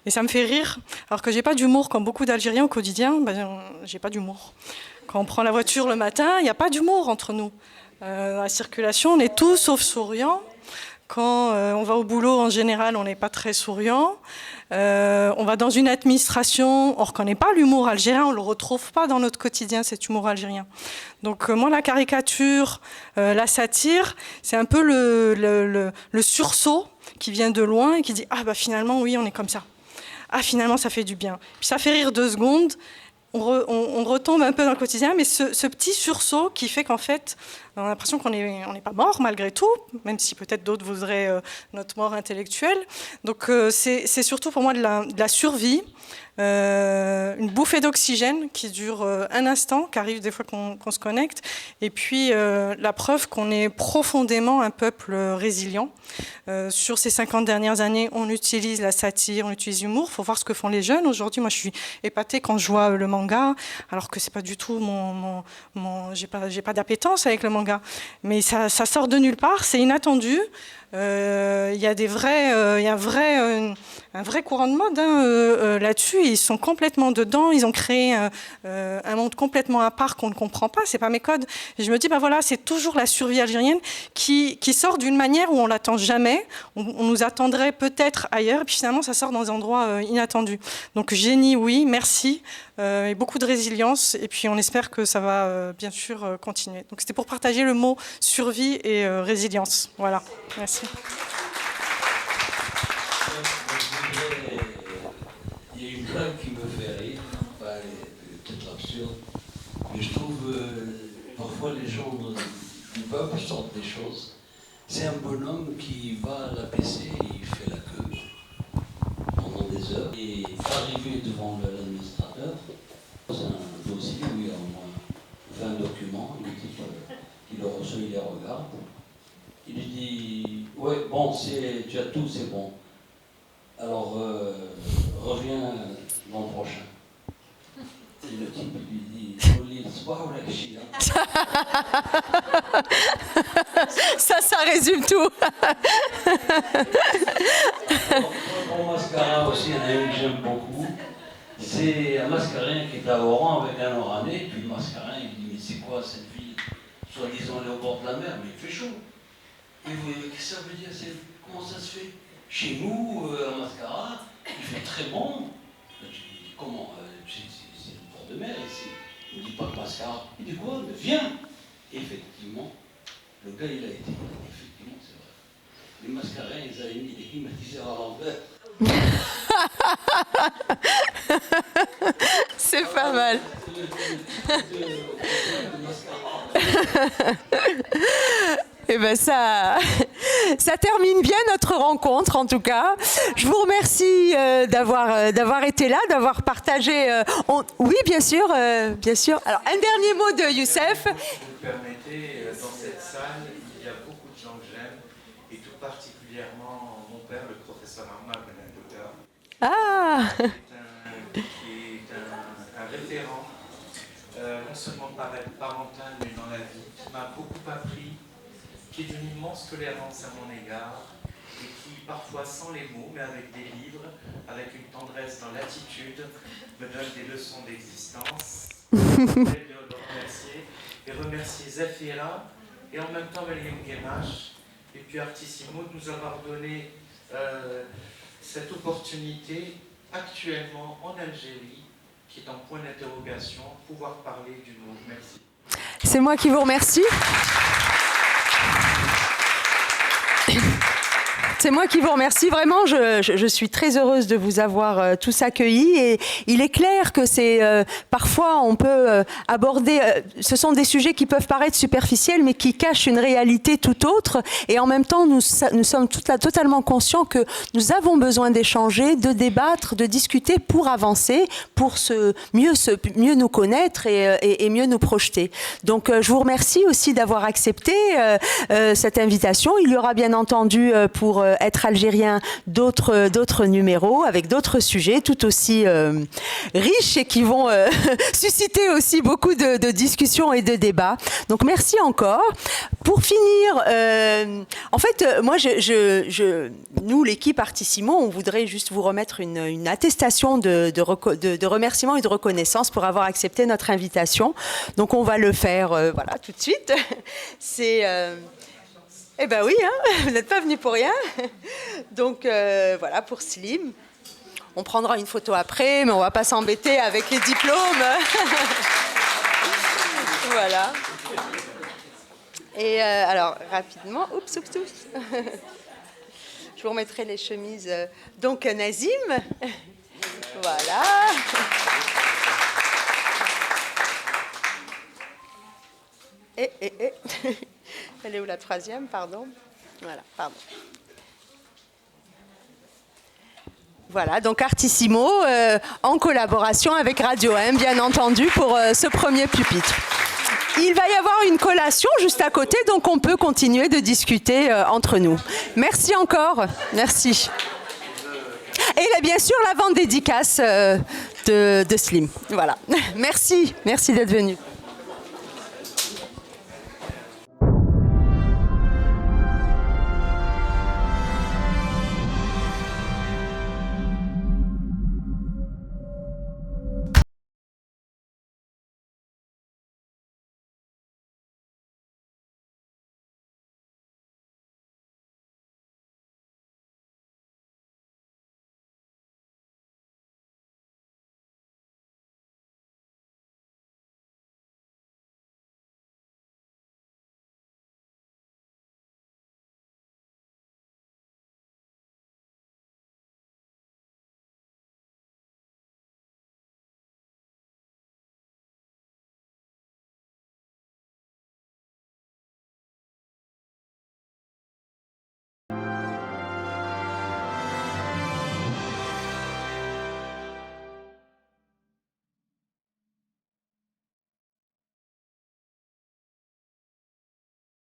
S12: et ça me fait rire. Alors que je n'ai pas d'humour, comme beaucoup d'Algériens au quotidien, je n'ai pas d'humour. Quand on prend la voiture le matin, il n'y a pas d'humour entre nous. Dans la circulation, on est tous sauf souriants. Quand on va au boulot, en général, on n'est pas très souriant. On va dans une administration, on ne reconnaît pas l'humour algérien, on ne le retrouve pas dans notre quotidien, cet humour algérien. Donc moi, la caricature, la satire, c'est un peu le sursaut qui vient de loin et qui dit « Ah bah finalement, oui, on est comme ça. Ah finalement, ça fait du bien. » Puis ça fait rire 2 secondes, on retombe un peu dans le quotidien, mais ce petit sursaut qui fait qu'en fait, on a l'impression qu'on n'est pas mort malgré tout, même si peut-être d'autres voudraient notre mort intellectuelle. Donc c'est surtout pour moi de la survie, une bouffée d'oxygène qui dure un instant, qui arrive des fois qu'on se connecte, et puis la preuve qu'on est profondément un peuple résilient. Sur ces 50 dernières années, on utilise la satire, on utilise l'humour. Il faut voir ce que font les jeunes. Aujourd'hui, moi, je suis épatée quand je vois le manga, alors que c'est pas du tout j'ai pas d'appétence avec le manga. Mais ça sort de nulle part, c'est inattendu. Il y a un vrai courant de mode là-dessus. Ils sont complètement dedans. Ils ont créé un monde complètement à part qu'on ne comprend pas. C'est pas mes codes. Et je me dis, bah voilà, c'est toujours la survie algérienne qui sort d'une manière où on l'attend jamais. On nous attendrait peut-être ailleurs. Et puis finalement, ça sort dans des endroits inattendus. Donc génie, oui, merci. Et beaucoup de résilience. Et puis on espère que ça va bien sûr continuer. Donc c'était pour partager le mot survie et résilience. Voilà. Merci.
S3: Il y a une blague qui me fait rire, enfin, elle est peut-être absurde, mais je trouve parfois les gens du peuple sortent des choses. C'est un bonhomme qui va à la PC, il fait la queue pendant des heures, et arrivé devant l'administrateur, dans un dossier où il y a au moins 20 documents, il dit qu'il le reçoit, il les regarde. Il lui dit, ouais, bon, tu as tout, c'est bon. Alors, reviens l'an prochain. Et le type lui dit,
S8: ça résume tout.
S3: Pour Mascara aussi, il y en a une que j'aime beaucoup. C'est un Mascarin qui est à Oran avec un Oranais, puis le Mascarin, il dit, mais c'est quoi cette ville? Soi-disant, elle est au bord de la mer, mais il fait chaud. Et vous, qu'est-ce que ça veut dire? Comment ça se fait? Chez nous, à Mascara, il fait très bon. Je dis, comment? C'est le bord de mer ici. Il ne dit pas de Mascara. Il dit quoi? Viens! Et effectivement, le gars, il a été. Effectivement, c'est vrai. Les Mascarins, ils avaient mis des climatiseurs à l'envers.
S8: C'est pas mal. Eh ben ça termine bien notre rencontre en tout cas. Je vous remercie d'avoir été là, d'avoir partagé. Oui, bien sûr, bien sûr. Alors un dernier mot de Youssef.
S5: Si vous me permettez, dans cette salle, il y a beaucoup de gens que j'aime, et tout particulièrement mon père, le professeur Armand Benadouda.
S8: Ah.
S5: Qui est un référent, non seulement parental, mais dans la vie, qui m'a beaucoup appris, qui est d'une immense tolérance à mon égard, et qui, parfois sans les mots, mais avec des livres, avec une tendresse dans l'attitude, me donne des leçons d'existence. Je voudrais le remercier, et remercier Zafira, et en même temps William Guémache, et puis Artissimo, de nous avoir donné cette opportunité actuellement en Algérie, qui est en point d'interrogation, pouvoir parler du mot. Merci.
S8: C'est moi qui vous remercie. C'est moi qui vous remercie. Vraiment, je suis très heureuse de vous avoir tous accueillis. Et il est clair que parfois on peut aborder. Ce sont des sujets qui peuvent paraître superficiels, mais qui cachent une réalité tout autre. Et en même temps, nous sommes totalement conscients que nous avons besoin d'échanger, de débattre, de discuter pour avancer, pour mieux nous connaître et mieux nous projeter. Donc, je vous remercie aussi d'avoir accepté cette invitation. Il y aura bien entendu pour être algérien d'autres numéros avec d'autres sujets tout aussi riches et qui vont susciter aussi beaucoup de discussions et de débats. Donc merci encore. Pour finir, en fait, moi, nous, l'équipe Artissimo, on voudrait juste vous remettre une attestation de remerciement et de reconnaissance pour avoir accepté notre invitation. Donc on va le faire voilà, tout de suite. Eh ben oui, hein, vous n'êtes pas venu pour rien. Donc voilà pour Slim. On prendra une photo après, mais on ne va pas s'embêter avec les diplômes. Voilà. Et alors, rapidement, oups. Je vous remettrai les chemises. Donc, Nazim. Voilà. Elle est où la troisième, pardon? Voilà, pardon. Voilà, donc Artissimo, en collaboration avec Radio M, bien entendu, pour ce premier pupitre. Il va y avoir une collation juste à côté, donc on peut continuer de discuter entre nous. Merci encore, merci. Et là, bien sûr, la vente dédicace de Slim. Voilà, merci d'être venu.